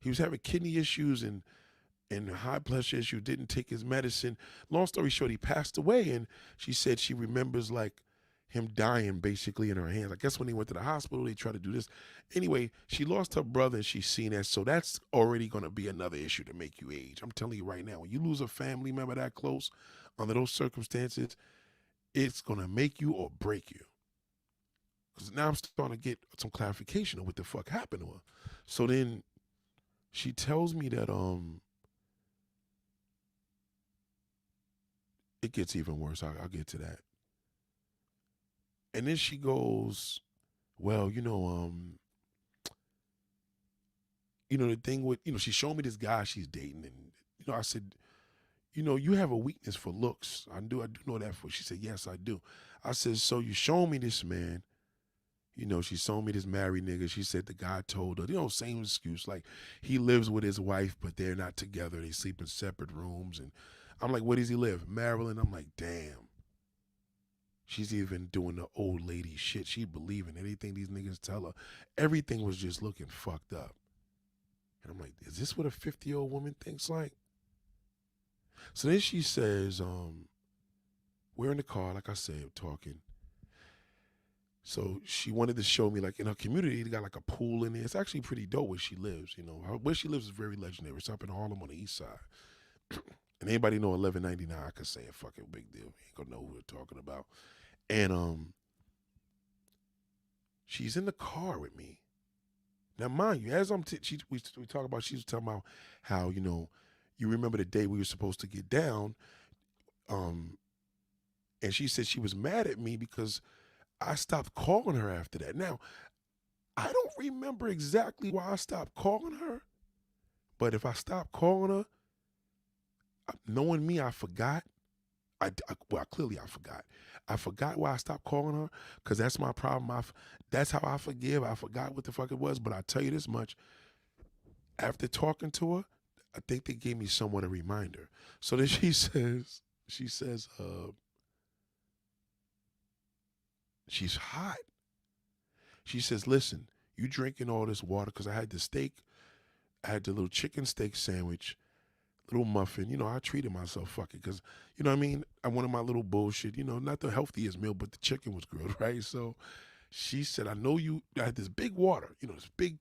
he was having kidney issues and high blood pressure issue, didn't take his medicine. Long story short, he passed away. And she said she remembers like him dying basically in her hands. I guess when he went to the hospital, they tried to do this. Anyway, she lost her brother and she's seen that. So that's already going to be another issue to make you age. I'm telling you right now, when you lose a family member that close under those circumstances, it's going to make you or break you. Because now I'm starting to get some clarification of what the fuck happened to her. So then she tells me that it gets even worse. I'll get to that. And then she goes, well, the thing with, she showed me this guy she's dating. And, I said, you have a weakness for looks. I do know that for. She said, yes, I do. I said, so you show me this man. She showed me this married nigga. She said the guy told her, same excuse. Like he lives with his wife, but they're not together. They sleep in separate rooms. And I'm like, where does he live? Maryland. I'm like, damn. She's even doing the old lady shit. She believing anything these niggas tell her. Everything was just looking fucked up. And I'm like, is this what a 50-year-old woman thinks like? So then she says, we're in the car, like I said, talking. So she wanted to show me, like, in her community, they got like a pool in there. It's actually pretty dope where she lives, Where she lives is very legendary. It's up in Harlem on the east side. And anybody know 1199, I could say it, fucking big deal. You ain't gonna know who we're talking about. And she's in the car with me. Now, mind you, as we talk about, she was talking about how, you remember the day we were supposed to get down, and she said she was mad at me because I stopped calling her after that. Now, I don't remember exactly why I stopped calling her, but if I stopped calling her, knowing me, I forgot. Clearly I forgot. I forgot why I stopped calling her because that's my problem. That's how I forgive. I forgot what the fuck it was, but I tell you this much. After talking to her, I think they gave me somewhat a reminder. So then she says, she's hot. She says, listen, you drinking all this water because I had the steak. I had the little chicken steak sandwich. little muffin. I treated myself, fuck it, because, you know what I mean? I wanted my little bullshit, not the healthiest meal, but the chicken was grilled, right? So she said, I know I had this big water, this big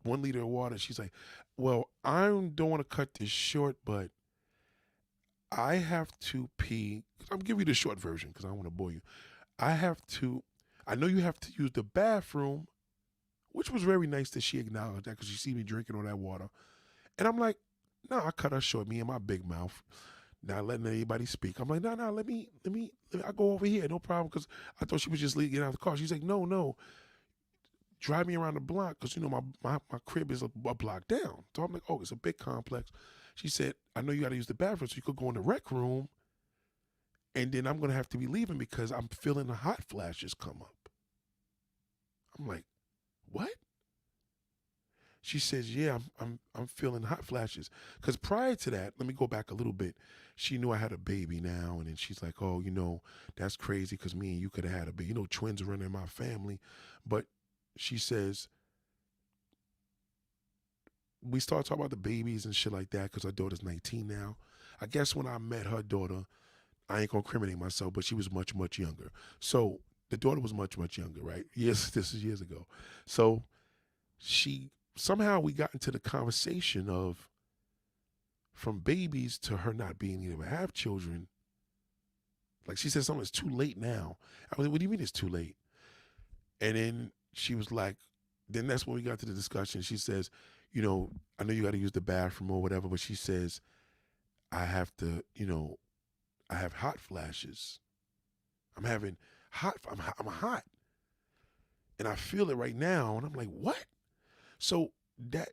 1 liter of water. She's like, well, I don't want to cut this short, but I have to pee. I'm giving you the short version because I don't want to bore you. I know you have to use the bathroom, which was very nice that she acknowledged that because she see me drinking all that water. And I'm like, no, I cut her short, me and my big mouth, not letting anybody speak. I'm like, no, let me, I go over here, no problem, because I thought she was just getting out of the car. She's like, no, drive me around the block, because, my crib is a block down. So I'm like, oh, it's a big complex. She said, I know you got to use the bathroom, so you could go in the rec room, and then I'm going to have to be leaving because I'm feeling the hot flashes come up. I'm like, what? She says, yeah, I'm feeling hot flashes. Because prior to that, let me go back a little bit. She knew I had a baby now, and then she's like, oh, that's crazy because me and you could have had a baby. Twins are in my family. But she says, we start talking about the babies and shit like that because her daughter's 19 now. I guess when I met her daughter, I ain't going to incriminate myself, but she was much, much younger. So the daughter was much, much younger, right? Yes, this is years ago. So somehow we got into the conversation of from babies to her not being able to have children. Like she said something, it's too late now. I was like, what do you mean it's too late? And then she was like, then that's when we got to the discussion. She says, I know you got to use the bathroom or whatever, but she says, I have to, I have hot flashes. I'm hot. And I feel it right now. And I'm like, what? So that,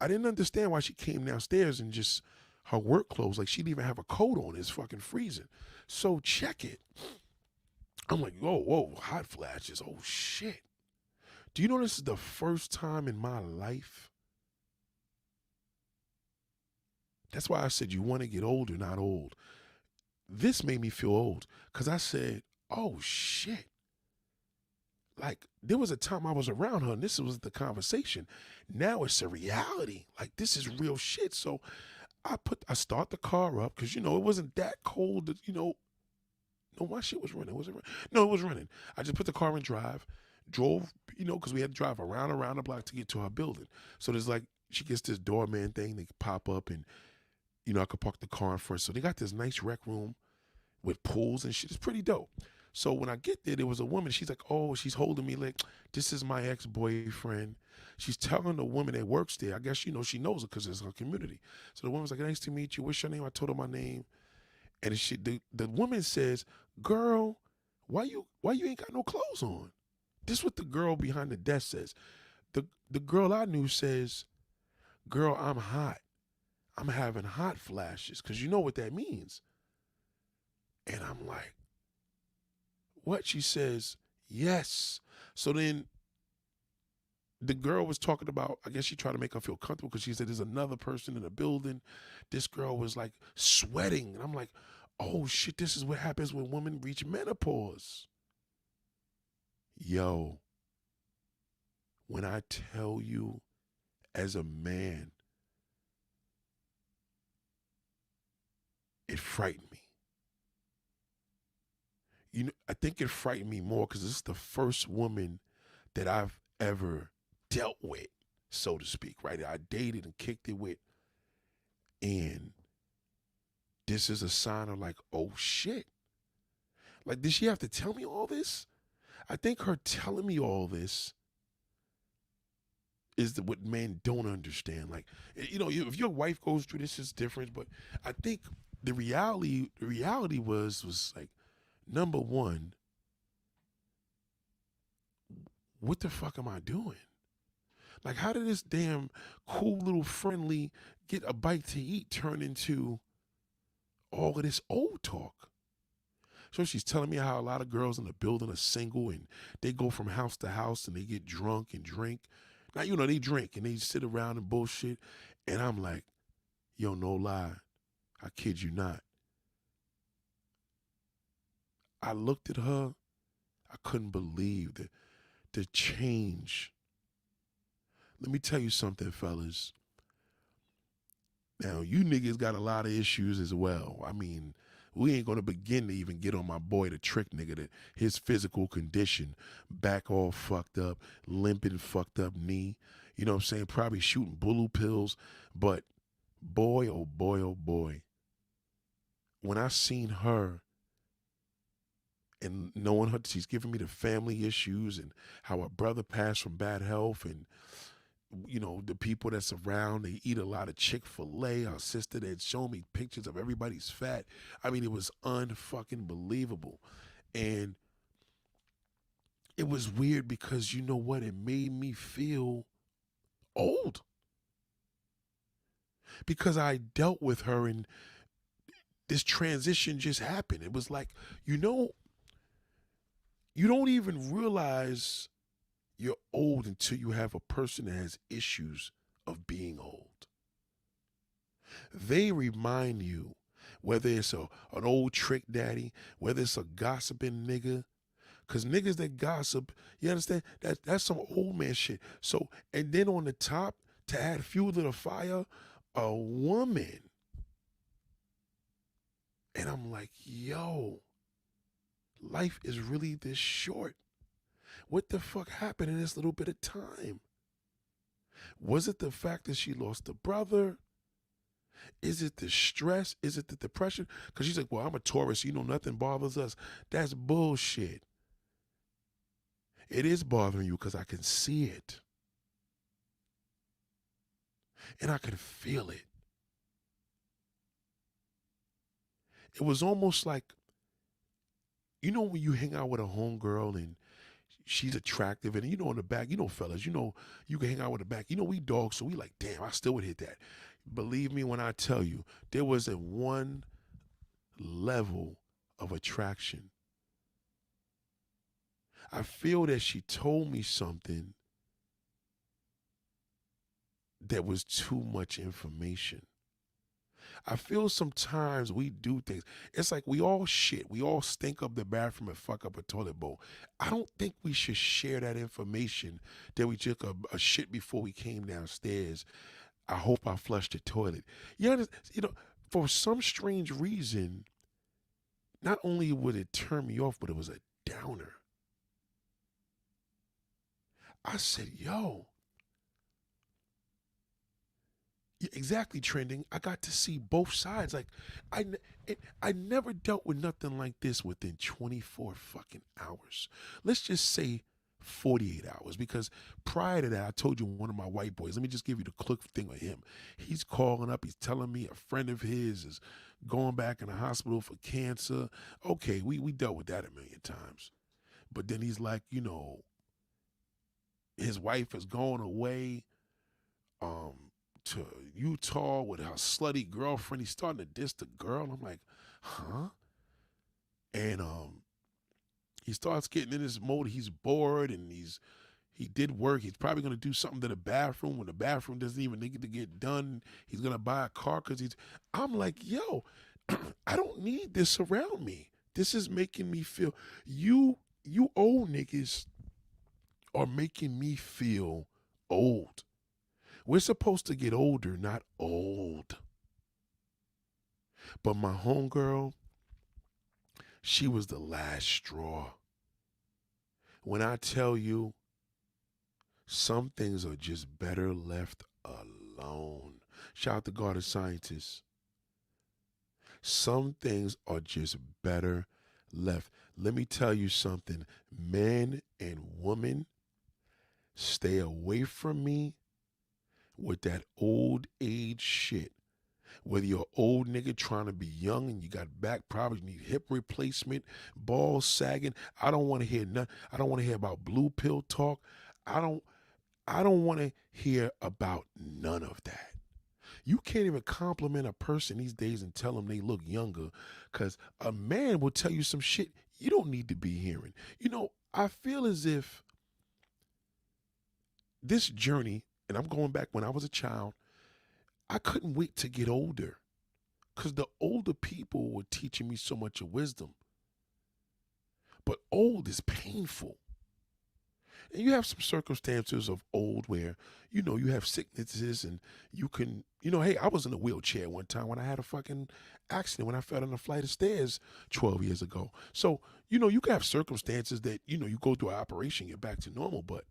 I didn't understand why she came downstairs and just her work clothes, like she didn't even have a coat on. It's fucking freezing. So check it. I'm like, whoa, hot flashes. Oh shit. Do you know this is the first time in my life? That's why I said you want to get older, not old. This made me feel old because I said, oh shit. Like there was a time I was around her and this was the conversation. Now it's a reality. Like this is real shit. So I start the car up because, it wasn't that cold that, no, my shit was running. Was it running? No, it was running. I just put the car in drive, drove, because we had to drive around the block to get to our building. So there's like, she gets this doorman thing, they pop up and, I could park the car in front. So they got this nice rec room with pools and shit. It's pretty dope. So when I get there was a woman. She's like, oh, she's holding me like, this is my ex-boyfriend. She's telling the woman that works there. I guess, she knows it because it's her community. So the woman's like, nice to meet you. What's your name? I told her my name. And the woman says, girl, why you ain't got no clothes on? This is what the girl behind the desk says. The girl I knew says, girl, I'm hot. I'm having hot flashes because you know what that means. And I'm like, what? She says, yes. So then the girl was talking about, I guess she tried to make her feel comfortable because she said there's another person in the building. This girl was like sweating. And I'm like, oh shit, this is what happens when women reach menopause. Yo, when I tell you as a man, it frightened me. I think it frightened me more because this is the first woman that I've ever dealt with, so to speak, right? I dated and kicked it with. And this is a sign of like, oh shit. Like, did she have to tell me all this? I think her telling me all this is what men don't understand. Like, if your wife goes through this, it's different. But I think the reality was like, number one, what the fuck am I doing? Like, how did this damn cool little friendly get a bite to eat turn into all of this old talk? So she's telling me how a lot of girls in the building are single and they go from house to house and they get drunk and drink. Now, they drink and they sit around and bullshit. And I'm like, yo, no lie. I kid you not. I looked at her. I couldn't believe the change. Let me tell you something, fellas. Now, you niggas got a lot of issues as well. I mean, we ain't gonna begin to even get on my boy the trick nigga that his physical condition, back all fucked up, limping, fucked up knee. You know what I'm saying? Probably shooting blue pills. But boy, oh boy, oh boy. When I seen her and knowing her, she's giving me the family issues and how her brother passed from bad health, and you know, the people that's around, they eat a lot of Chick-fil-A. Our sister that showed me pictures of everybody's fat. I mean, it was unfucking believable. And it was weird because you know what? It made me feel old. Because I dealt with her and this transition just happened. It was like, you know, you don't even realize you're old until you have a person that has issues of being old. They remind you, whether it's an old trick daddy, whether it's a gossiping nigga, because niggas that gossip, you understand, that's some old man shit. So, and then on the top, to add fuel to the fire, a woman. And I'm like, yo, life is really this short. What the fuck happened in this little bit of time? Was it the fact that she lost a brother? Is it the stress? Is it the depression? Because she's like, well, I'm a Taurus. You know, nothing bothers us. That's bullshit. It is bothering you because I can see it. And I can feel it. It was almost like, you know, when you hang out with a homegirl and she's attractive, and you know, in the back, you know, fellas, you know, you can hang out with the back. You know, we dogs, so we like, damn, I still would hit that. Believe me when I tell you, there was a one level of attraction. I feel that she told me something that was too much information. I feel sometimes we do things. It's like we all shit. We all stink up the bathroom and fuck up a toilet bowl. I don't think we should share that information that we took a shit before we came downstairs. I hope I flushed the toilet. You know, for some strange reason, not only would it turn me off, but it was a downer. I said, yo, exactly, trending. I got to see both sides. Like, I never dealt with nothing like this within 24 fucking hours. Let's just say 48 hours, because prior to that, I told you one of my white boys, let me just give you the quick thing with him. He's calling up, he's telling me a friend of his is going back in the hospital for cancer. Okay, we dealt with that a million times. But then he's like, you know, his wife is going away um to Utah with her slutty girlfriend. He's starting to diss the girl. I'm like, huh? And he starts getting in this mode. He's bored and he did work. He's probably gonna do something to the bathroom when the bathroom doesn't even need to get done. He's gonna buy a car because he's. I'm like, yo, I don't need this around me. This is making me feel you old niggas are making me feel old. We're supposed to get older, not old. But my homegirl, she was the last straw. When I tell you, some things are just better left alone. Shout out to God of Scientists. Some things are just better left. Let me tell you something. Men and women, stay away from me with that old age shit. Whether you're an old nigga trying to be young and you got back problems, you need hip replacement, balls sagging. I don't want to hear nothing. I don't want to hear about blue pill talk. I don't want to hear about none of that. You can't even compliment a person these days and tell them they look younger, because a man will tell you some shit you don't need to be hearing. You know, I feel as if this journey, and I'm going back when I was a child, I couldn't wait to get older because the older people were teaching me so much of wisdom. But old is painful. And you have some circumstances of old where, you have sicknesses and you can, hey, I was in a wheelchair one time when I had a fucking accident when I fell down a flight of stairs 12 years ago. So, you can have circumstances that, you go through an operation, you're back to normal. But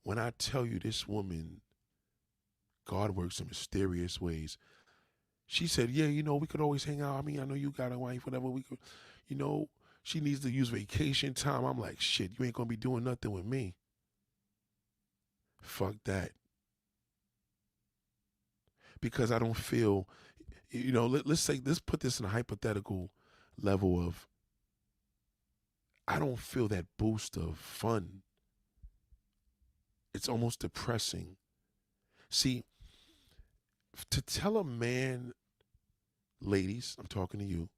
when I tell you this woman, God works in mysterious ways. She said, yeah, we could always hang out. I mean, I know you got a wife, whatever. We could, you know, she needs to use vacation time. I'm like, shit, you ain't going to be doing nothing with me. Fuck that. Because I don't feel, let's put this in a hypothetical level of, I don't feel that boost of fun. It's almost depressing. See, to tell a man, ladies, I'm talking to you,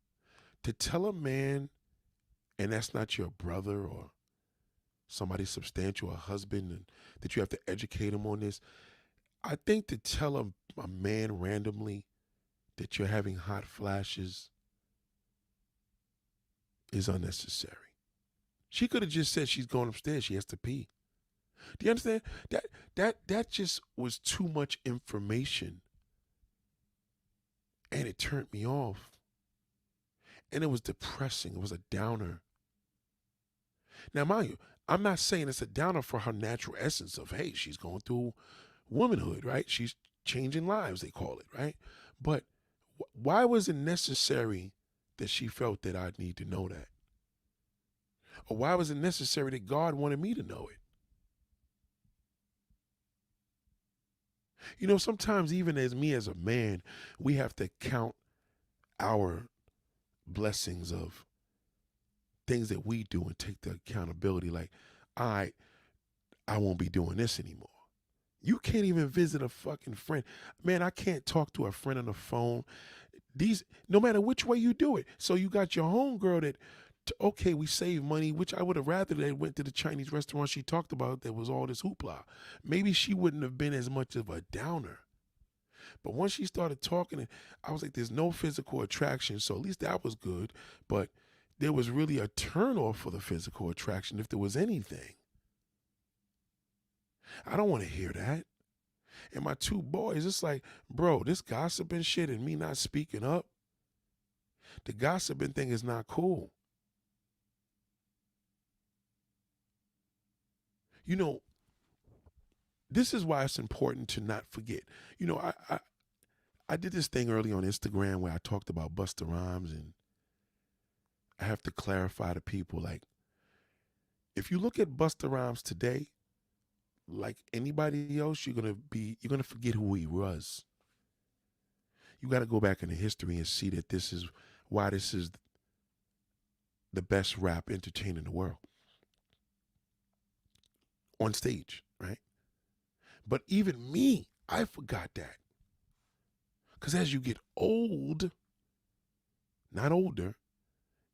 to tell a man, and that's not your brother or somebody substantial, a husband, and that you have to educate him on this. I think to tell a man randomly that you're having hot flashes is unnecessary. She could have just said she's going upstairs. She has to pee. Do you understand? That just was too much information. And it turned me off. And it was depressing. It was a downer. Now, mind you, I'm not saying it's a downer for her natural essence of, hey, she's going through womanhood, right? She's changing lives, they call it, right? But why was it necessary that she felt that I'd need to know that? Or why was it necessary that God wanted me to know it? Sometimes even as me as a man, we have to count our blessings of things that we do and take the accountability. Like, I won't be doing this anymore. You can't even visit a fucking friend. Man, I can't talk to a friend on the phone. No matter which way you do it. So you got your homegirl that, okay, we save money, which I would have rather they went to the Chinese restaurant she talked about that was all this hoopla. Maybe she wouldn't have been as much of a downer. But once she started talking, I was like, there's no physical attraction, so at least that was good. But there was really a turnoff for the physical attraction if there was anything. I don't want to hear that. And my two boys, it's like, bro, this gossiping shit and me not speaking up, the gossiping thing is not cool. This is why it's important to not forget. I did this thing early on Instagram where I talked about Busta Rhymes, and I have to clarify to people, like, if you look at Busta Rhymes today, like anybody else, you're gonna forget who he was. You got to go back into history and see that this is why this is the best rap entertainer in the world on stage, right? But even me, I forgot that. Because as you get old, not older,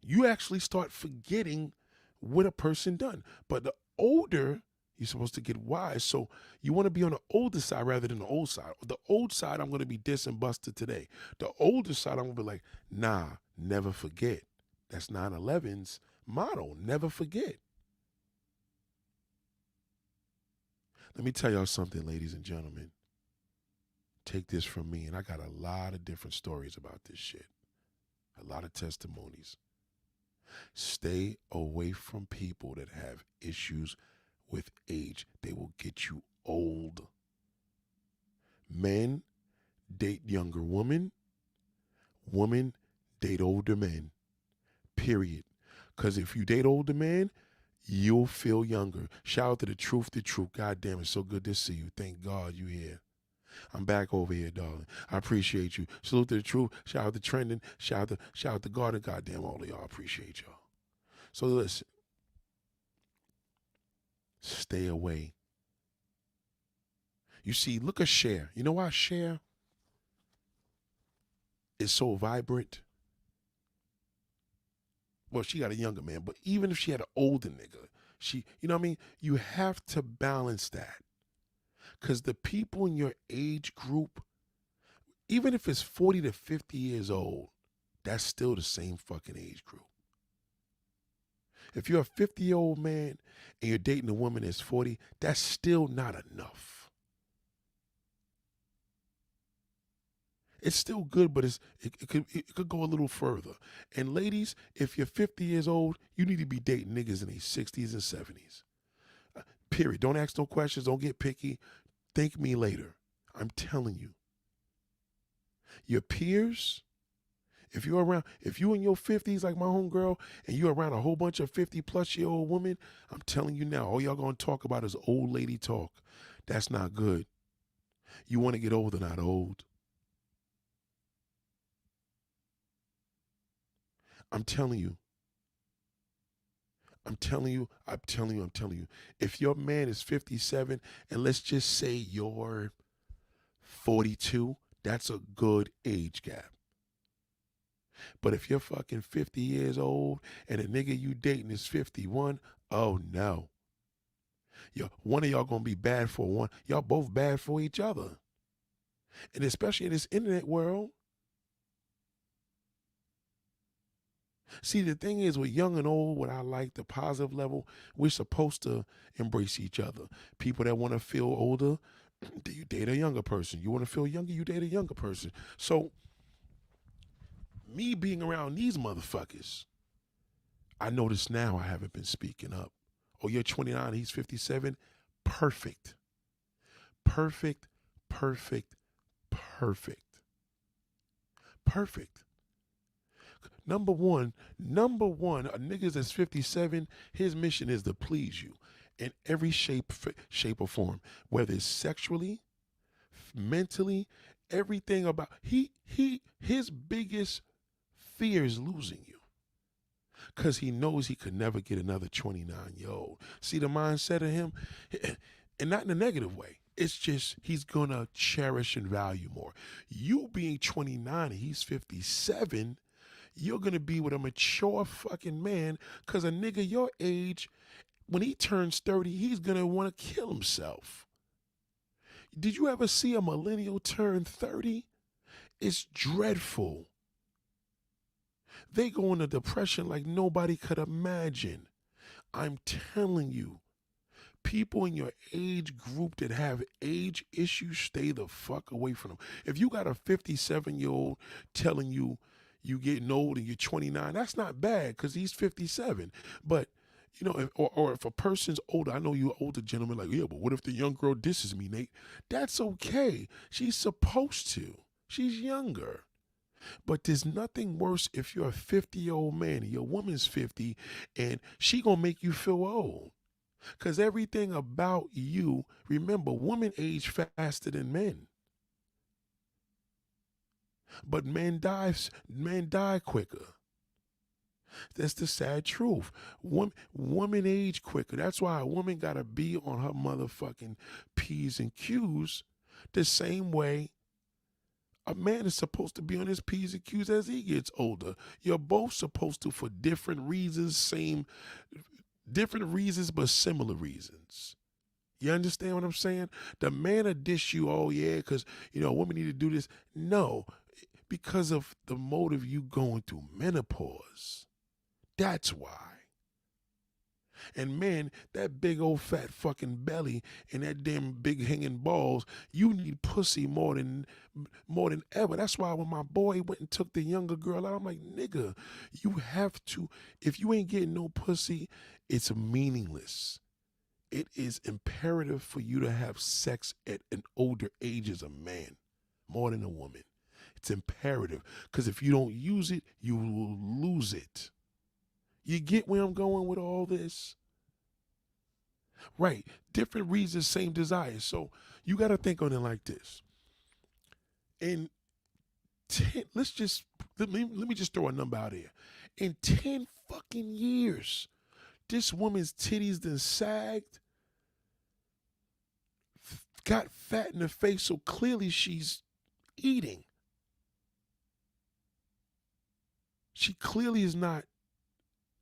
you actually start forgetting what a person done. But the older, you're supposed to get wise. So you want to be on the older side rather than the old side. The old side, I'm going to be dissing Buster today. The older side, I'm going to be like, nah, never forget. That's 9/11's motto, never forget. Let me tell y'all something, ladies and gentlemen. Take this from me, and I got a lot of different stories about this shit. A lot of testimonies. Stay away from people that have issues with age. They will get you old. Men date younger women. Women date older men. Period. Because if you date older men, you'll feel younger. Shout out to the truth. God damn, it's so good to see you. Thank God you here. I'm back over here, darling. I appreciate you. Salute to the truth. Shout out to Trending. Shout out to God, and goddamn all of y'all. I appreciate y'all. So listen. Stay away. You see, look at Cher. You know why Cher is so vibrant? Well, she got a younger man, but even if she had an older nigga, you know what I mean? You have to balance that. Because the people in your age group, even if it's 40 to 50 years old, that's still the same fucking age group. If you're a 50-year-old man and you're dating a woman that's 40, that's still not enough. It's still good, but it could go a little further. And ladies, if you're 50 years old, you need to be dating niggas in their 60s and 70s. Period. Don't ask no questions. Don't get picky. Thank me later. I'm telling you. Your peers, if you in your 50s like my homegirl, and you're around a whole bunch of 50-plus-year-old women, I'm telling you now, all y'all gonna talk about is old lady talk. That's not good. You want to get older, not old. I'm telling you. I'm telling you. I'm telling you. I'm telling you. If your man is 57 and let's just say you're 42, that's a good age gap. But if you're fucking 50 years old and the nigga you dating is 51, oh no. One of y'all gonna be bad for one. Y'all both bad for each other. And especially in this internet world. See, the thing is with young and old, what I like, the positive level, we're supposed to embrace each other. People that want to feel older, you date a younger person. You want to feel younger, you date a younger person. So, me being around these motherfuckers, I notice now I haven't been speaking up. Oh, you're 29, he's 57. Perfect. Perfect, perfect, perfect. Perfect. Number one, a nigga that's 57, his mission is to please you in every shape or form, whether it's sexually, mentally, everything about his biggest fear is losing you. Because he knows he could never get another 29-year-old. See the mindset of him? And not in a negative way. It's just he's going to cherish and value more. You being 29 and he's 57, you're going to be with a mature fucking man because a nigga your age, when he turns 30, he's going to want to kill himself. Did you ever see a millennial turn 30? It's dreadful. They go into depression like nobody could imagine. I'm telling you, people in your age group that have age issues, stay the fuck away from them. If you got a 57-year-old telling you you getting old and you're 29, that's not bad because he's 57. But, you know, if a person's older, I know you're an older gentleman, like, yeah, but what if the young girl disses me, Nate? That's okay. She's supposed to. She's younger. But there's nothing worse if you're a 50-year-old man and your woman's 50 and she gonna make you feel old. Because everything about you, remember, women age faster than men. But men die quicker. That's the sad truth. Women age quicker. That's why a woman gotta be on her motherfucking P's and Q's the same way a man is supposed to be on his P's and Q's as he gets older. You're both supposed to for different reasons, different reasons, but similar reasons. You understand what I'm saying? The man will dish you, oh yeah, because, you know, women need to do this. No, because of the motive you going through menopause. That's why. And man, that big old fat fucking belly and that damn big hanging balls, you need pussy more than ever. That's why when my boy went and took the younger girl out, I'm like, nigga, you have to, if you ain't getting no pussy, it's meaningless. It is imperative for you to have sex at an older age as a man, more than a woman. It's imperative, because if you don't use it, you will lose it. You get where I'm going with all this? Right. Different reasons, same desires. So you got to think on it like this. In 10, let me just throw a number out here. In 10 fucking years, this woman's titties done sagged, got fat in the face, so clearly she's eating. She clearly is not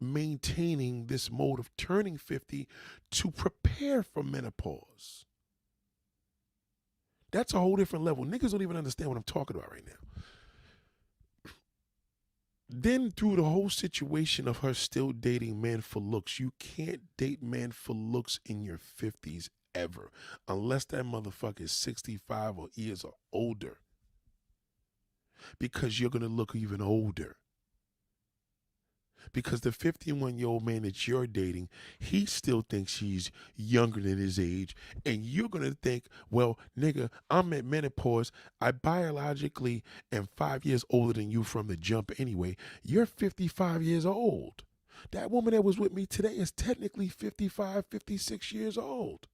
maintaining this mode of turning 50 to prepare for menopause. That's a whole different level. Niggas don't even understand what I'm talking about right now. Then through the whole situation of her still dating men for looks, you can't date men for looks in your 50s ever, unless that motherfucker is 65 or years or older, because you're gonna look even older. Because the 51-year-old man that you're dating, he still thinks he's younger than his age. And you're going to think, well, nigga, I'm at menopause. I biologically am 5 years older than you from the jump anyway. You're 55 years old. That woman that was with me today is technically 55, 56 years old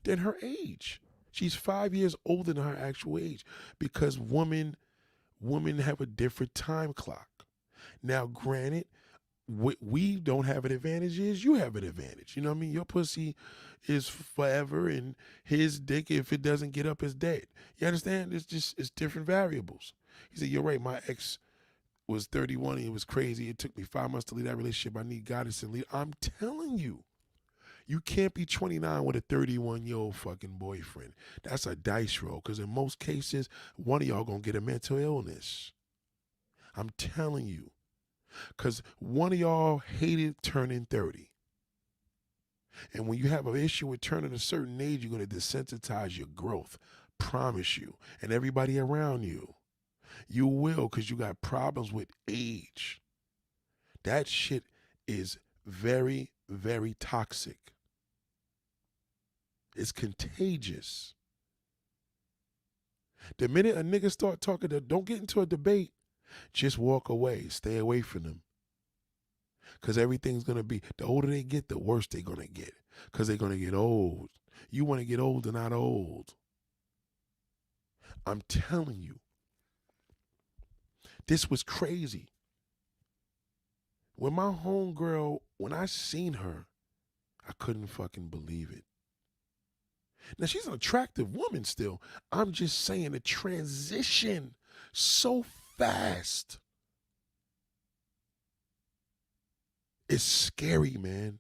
than her age. She's 5 years older than her actual age, because women have a different time clock. Now, granted, we don't have an advantage, is you have an advantage. You know what I mean? Your pussy is forever, and his dick, if it doesn't get up, is dead. You understand? It's different variables. He said, you're right, my ex was 31 and it was crazy. It took me 5 months to leave that relationship. I need guidance to leave. I'm telling you, you can't be 29 with a 31-year-old fucking boyfriend. That's a dice roll, because in most cases, one of y'all gonna get a mental illness. I'm telling you. Because one of y'all hated turning 30. And when you have an issue with turning a certain age, you're going to desensitize your growth. Promise you. And everybody around you. You will, because you got problems with age. That shit is very, very toxic. It's contagious. The minute a nigga start talking, don't get into a debate. Just walk away. Stay away from them. Because everything's going to be, the older they get, the worse they're going to get. Because they're going to get old. You want to get older, not old. I'm telling you. This was crazy. When my homegirl, when I seen her, I couldn't fucking believe it. Now, she's an attractive woman still. I'm just saying the transition so fast. It's scary, man.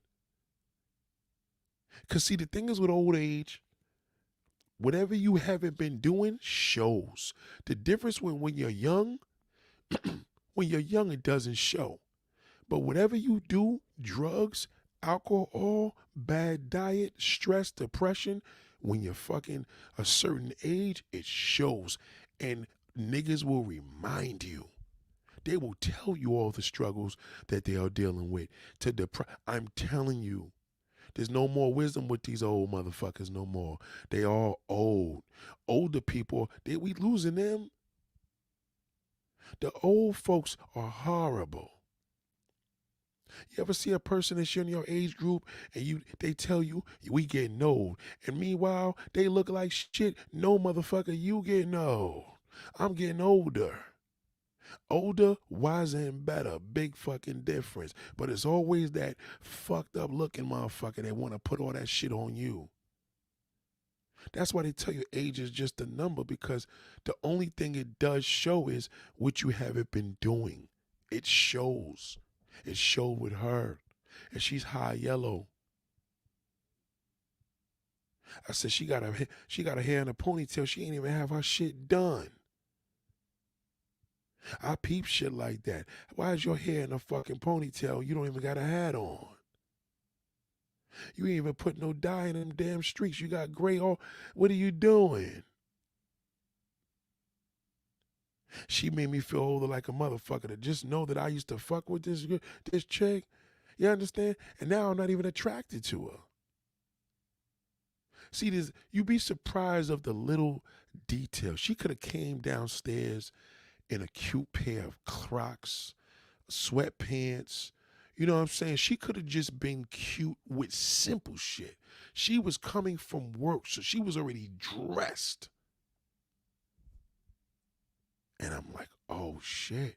Because, see, the thing is with old age, whatever you haven't been doing shows. The difference when you're young, when you're young, it doesn't show. But whatever you do, drugs, alcohol, bad diet, stress, depression, when you're fucking a certain age, it shows. And niggas will remind you. They will tell you all the struggles that they are dealing with. I'm telling you, there's no more wisdom with these old motherfuckers no more. They all old. Older people, we losing them. The old folks are horrible. You ever see a person that's in your age group and they tell you, we getting old. And meanwhile, they look like shit. No, motherfucker, you getting old. I'm getting older. Older, wiser, and better. Big fucking difference. But it's always that fucked up looking motherfucker that want to put all that shit on you. That's why they tell you age is just a number, because the only thing it does show is what you haven't been doing. It shows. It showed with her. And she's high yellow. I said she got her hair in a ponytail. She ain't even have her shit done. I peep shit like that. Why is your hair in a fucking ponytail? You don't even got a hat on. You ain't even put no dye in them damn streaks. You got gray all. What are you doing? She made me feel older like a motherfucker, to just know that I used to fuck with this chick. You understand? And now I'm not even attracted to her. See, you be surprised of the little details. She could have came downstairs in a cute pair of Crocs, sweatpants. You know what I'm saying? She could have just been cute with simple shit. She was coming from work, so she was already dressed. And I'm like, oh shit.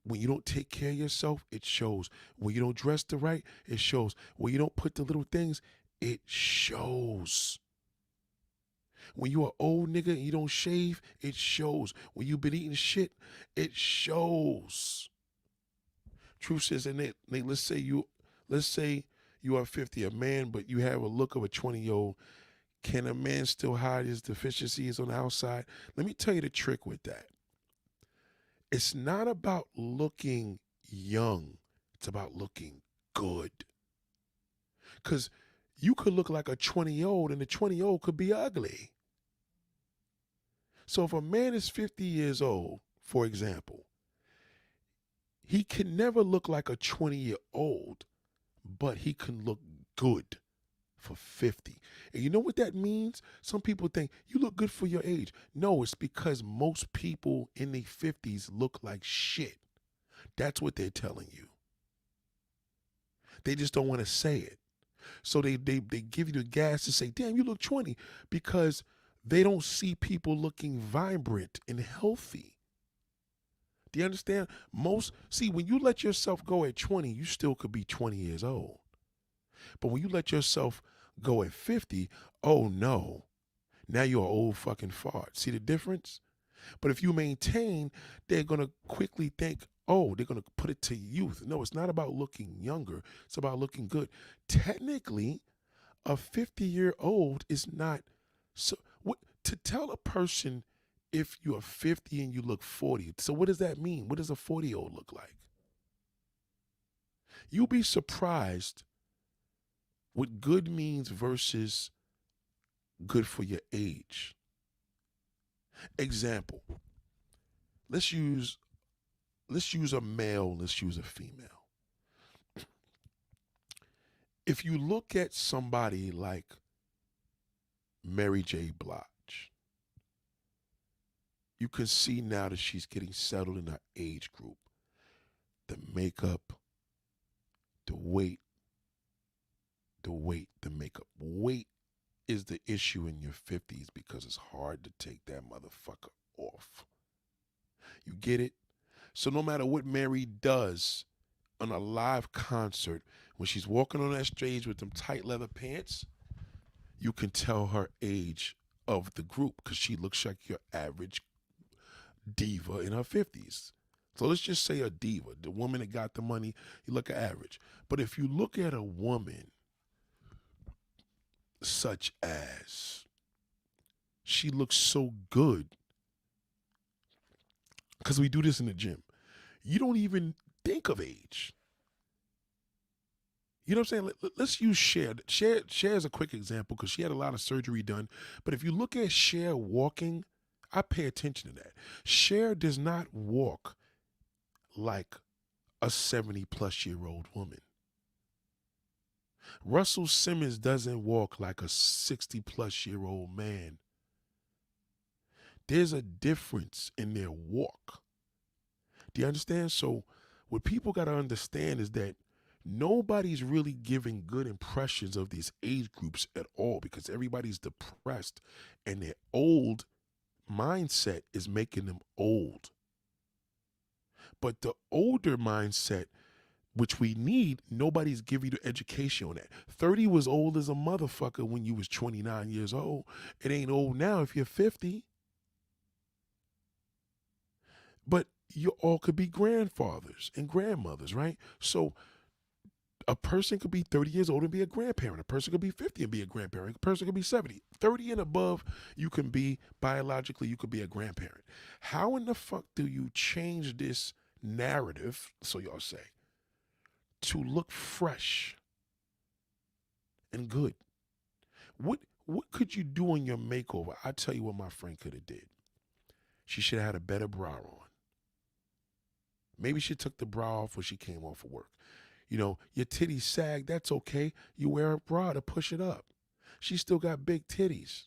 When you don't take care of yourself, it shows. When you don't dress the right, it shows. When you don't put the little things, it shows. When you an old nigga and you don't shave, it shows. When you been eating shit, it shows. Truth says, and Nate, let's say you are 50, a man, but you have a look of a 20-year-old. Can a man still hide his deficiencies on the outside? Let me tell you the trick with that. It's not about looking young. It's about looking good. Because you could look like a 20-year-old and the 20-year-old could be ugly. So if a man is 50 years old, for example, he can never look like a 20-year-old, but he can look good for 50. And you know what that means? Some people think you look good for your age. No, it's because most people in their 50s look like shit. That's what they're telling you. They just don't want to say it. So they give you the gas to say, damn, you look 20, because they don't see people looking vibrant and healthy. Do you understand? When you let yourself go at 20, you still could be 20 years old. But when you let yourself go at 50, oh no, now you're an old fucking fart. See the difference? But if you maintain, they're going to quickly think, oh, they're going to put it to youth. No, it's not about looking younger. It's about looking good. Technically, a 50-year-old is not. So to tell a person if you're 50 and you look 40, so what does that mean? What does a 40-year-old look like? You'll be surprised what good means versus good for your age. Example. Let's use a male, let's use a female. If you look at somebody like Mary J. Blige, you can see now that she's getting settled in her age group. The makeup, the weight, the makeup. Weight is the issue in your 50s because it's hard to take that motherfucker off. You get it? So no matter what Mary does on a live concert, when she's walking on that stage with them tight leather pants, you can tell her age of the group because she looks like your average diva in her 50s. So let's just say a diva, the woman that got the money, you look at average. But if you look at a woman such as, she looks so good, because we do this in the gym, you don't even think of age. You know what I'm saying? Let's use Cher. Cher is a quick example because she had a lot of surgery done. But if you look at Cher walking, I pay attention to that. Cher does not walk like a 70-plus-year-old woman. Russell Simmons doesn't walk like a 60-plus-year-old man. There's a difference in their walk. Do you understand? So what people got to understand is that nobody's really giving good impressions of these age groups at all because everybody's depressed and their old mindset is making them old. But the older mindset, which we need, nobody's giving you the education on that. 30 was old as a motherfucker when you was 29 years old. It ain't old now if you're 50. But you all could be grandfathers and grandmothers, right? So a person could be 30 years old and be a grandparent. A person could be 50 and be a grandparent. A person could be 70. 30 and above, you can be, biologically, you could be a grandparent. How in the fuck do you change this narrative, so y'all say, to look fresh and good? What could you do in your makeover? I tell you what my friend could have did. She should have had a better bra on. Maybe she took the bra off when she came off of work. You know, your titties sag, that's okay. You wear a bra to push it up. She still got big titties,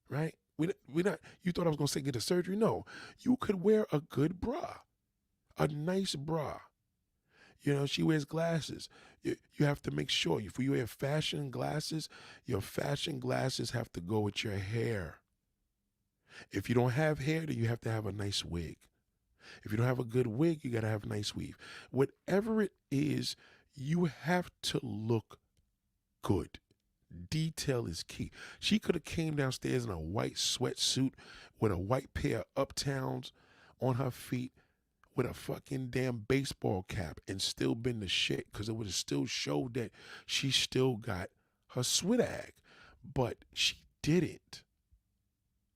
right? We not. You thought I was going to say get a surgery? No. You could wear a good bra, a nice bra. You know, she wears glasses. You have to make sure, if you wear fashion glasses, your fashion glasses have to go with your hair. If you don't have hair, then you have to have a nice wig. If you don't have a good wig, you got to have a nice weave. Whatever it is, you have to look good. Detail is key. She could have came downstairs in a white sweatsuit with a white pair of Uptowns on her feet with a fucking damn baseball cap and still been the shit because it would have still showed that she still got her swag. But she didn't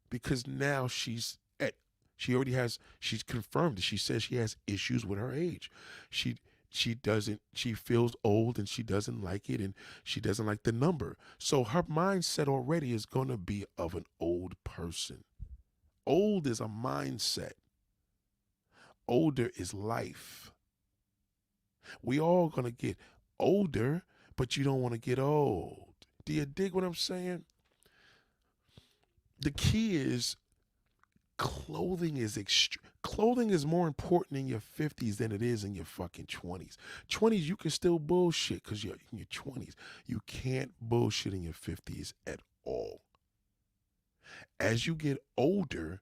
because now she's at She's confirmed it. She says she has issues with her age. She she feels old and she doesn't like it and she doesn't like the number. So her mindset already is going to be of an old person. Old is a mindset. Older is life. We all going to get older, but you don't want to get old. Do you dig what I'm saying? The key is clothing is more important in your 50s than it is in your fucking 20s. 20s you can still bullshit because you're in your 20s. You can't bullshit in your 50s at all. As you get older,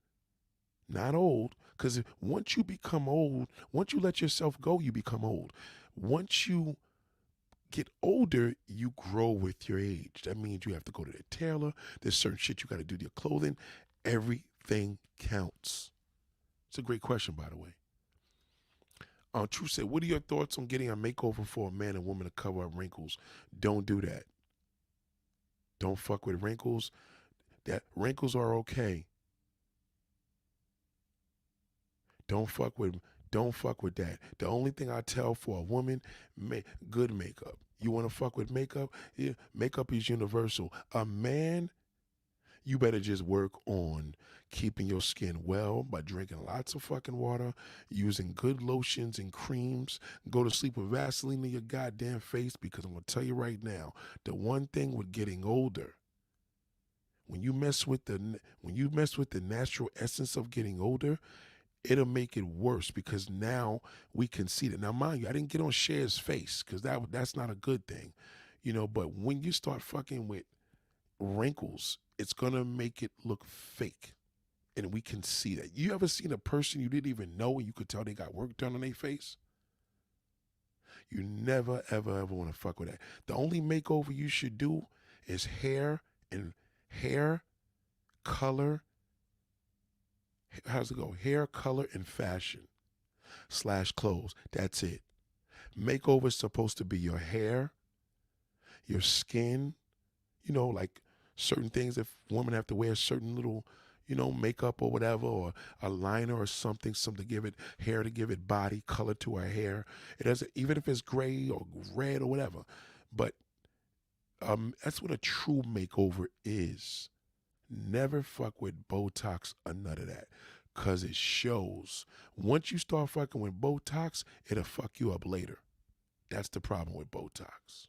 not old, because once you become old, once you let yourself go, you become old. Once you get older, you grow with your age. That means you have to go to the tailor. There's certain shit you got to do to your clothing. Everything counts. It's a great question, by the way. True said, what are your thoughts on getting a makeover for a man and woman to cover up wrinkles? Don't do that. Don't fuck with wrinkles. That wrinkles are okay. Don't fuck with that. The only thing I tell for a woman, good makeup. You want to fuck with makeup? Yeah, makeup is universal. A man, you better just work on keeping your skin well by drinking lots of fucking water, using good lotions and creams. Go to sleep with Vaseline in your goddamn face, because I'm going to tell you right now, the one thing with getting older, when you mess with the natural essence of getting older, it'll make it worse, because now we can see that. Now, mind you, I didn't get on Cher's face because that's not a good thing, but when you start fucking with wrinkles, it's gonna make it look fake. And we can see that. You ever seen a person you didn't even know and you could tell they got work done on their face? You never, ever, ever want to fuck with that. The only makeover you should do is hair, color. How's it go? Hair, color, and fashion / clothes. That's it. Makeover is supposed to be your hair, your skin, like certain things. If women have to wear certain little, makeup or whatever, or a liner or something to give it hair, to give it body color to her hair. It doesn't, even if it's gray or red or whatever. But that's what a true makeover is. Never fuck with Botox or none of that, because it shows. Once you start fucking with Botox, it'll fuck you up later. That's the problem with Botox.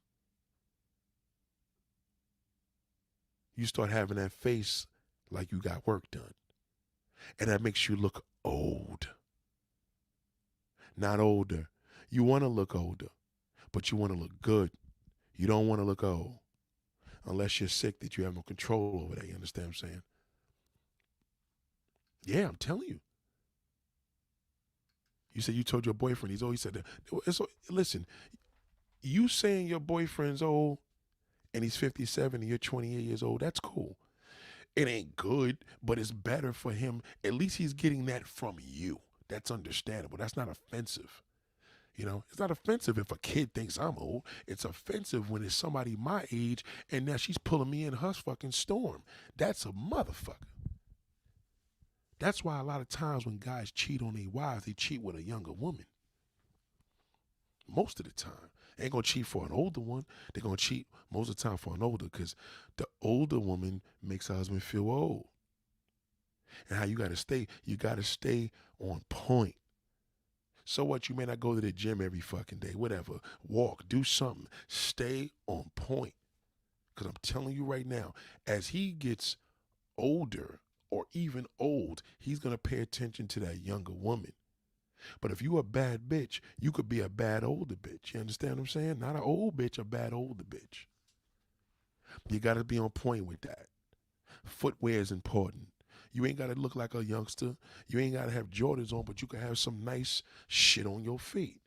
You start having that face like you got work done. And that makes you look old. Not older. You want to look older, but you want to look good. You don't want to look old. Unless you're sick that you have no control over that. You understand what I'm saying? Yeah, I'm telling you. You said you told your boyfriend he's old. He said that. Listen, you saying your boyfriend's old and he's 57 and you're 28 years old, that's cool. It ain't good, but it's better for him. At least he's getting that from you. That's understandable. That's not offensive. It's not offensive if a kid thinks I'm old. It's offensive when it's somebody my age and now she's pulling me in her fucking storm. That's a motherfucker. That's why a lot of times when guys cheat on their wives, they cheat with a younger woman. Most of the time. They ain't gonna cheat for an older one. They're gonna cheat most of the time for an older, because the older woman makes her husband feel old. And how you gotta stay on point. So what? You may not go to the gym every fucking day, whatever. Walk, do something. Stay on point. Because I'm telling you right now, as he gets older or even old, he's going to pay attention to that younger woman. But if you a bad bitch, you could be a bad older bitch. You understand what I'm saying? Not an old bitch, a bad older bitch. You got to be on point with that. Footwear is important. You ain't got to look like a youngster. You ain't got to have Jordans on, but you can have some nice shit on your feet.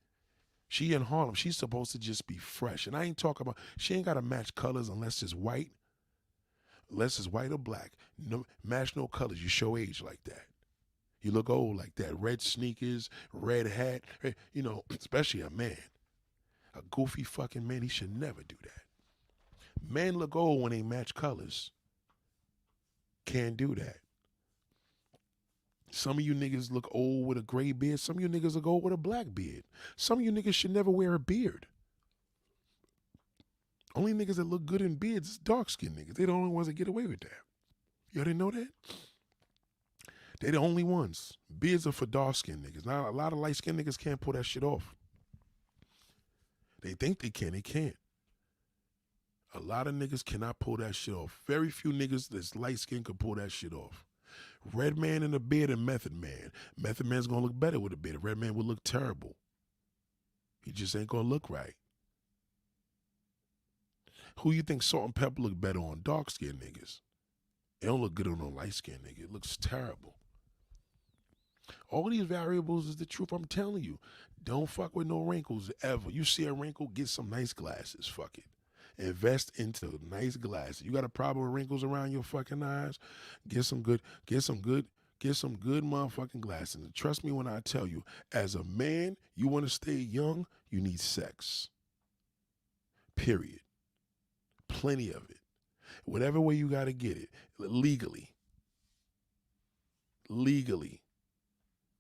She in Harlem. She's supposed to just be fresh. And I ain't talking about, she ain't got to match colors unless it's white. Unless it's white or black. No, match no colors. You show age like that. You look old like that. Red sneakers, red hat. Especially a man. A goofy fucking man, he should never do that. Men look old when they match colors. Can't do that. Some of you niggas look old with a gray beard. Some of you niggas look old with a black beard. Some of you niggas should never wear a beard. Only niggas that look good in beards is dark-skinned niggas. They the only ones that get away with that. You didn't know that? They the only ones. Beards are for dark-skinned niggas. Now, a lot of light-skinned niggas can't pull that shit off. They think they can. They can't. A lot of niggas cannot pull that shit off. Very few niggas that's light-skinned can pull that shit off. Red man in a beard and Method Man. Method Man's gonna look better with a beard. Red man would look terrible. He just ain't gonna look right. Who you think Salt and Pepper look better on? Dark-skinned niggas. It don't look good on a light-skinned nigga. It looks terrible. All these variables is the truth. I'm telling you. Don't fuck with no wrinkles ever. You see a wrinkle, get some nice glasses. Fuck it. Invest into nice glasses. You got a problem with wrinkles around your fucking eyes? Get some good motherfucking glasses. And trust me when I tell you, as a man, you want to stay young, you need sex. Period. Plenty of it. Whatever way you got to get it. Legally.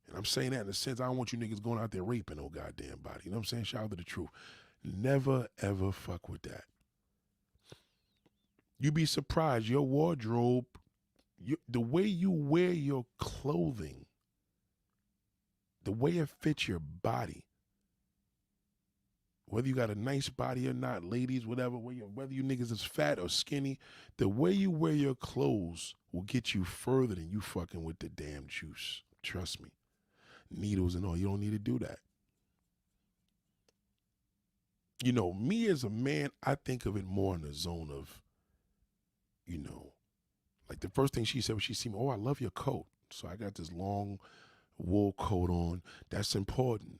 And I'm saying that in the sense I don't want you niggas going out there raping no goddamn body. You know what I'm saying? Shout out to the truth. Never, ever fuck with that. You'd be surprised. Your wardrobe, the way you wear your clothing, the way it fits your body, whether you got a nice body or not, ladies, whatever, whether you niggas is fat or skinny, the way you wear your clothes will get you further than you fucking with the damn juice. Trust me. Needles and all. You don't need to do that. You know, me as a man, I think of it more in the zone of, you know, like the first thing she said when she see me, oh, I love your coat. So I got this long wool coat on. That's important.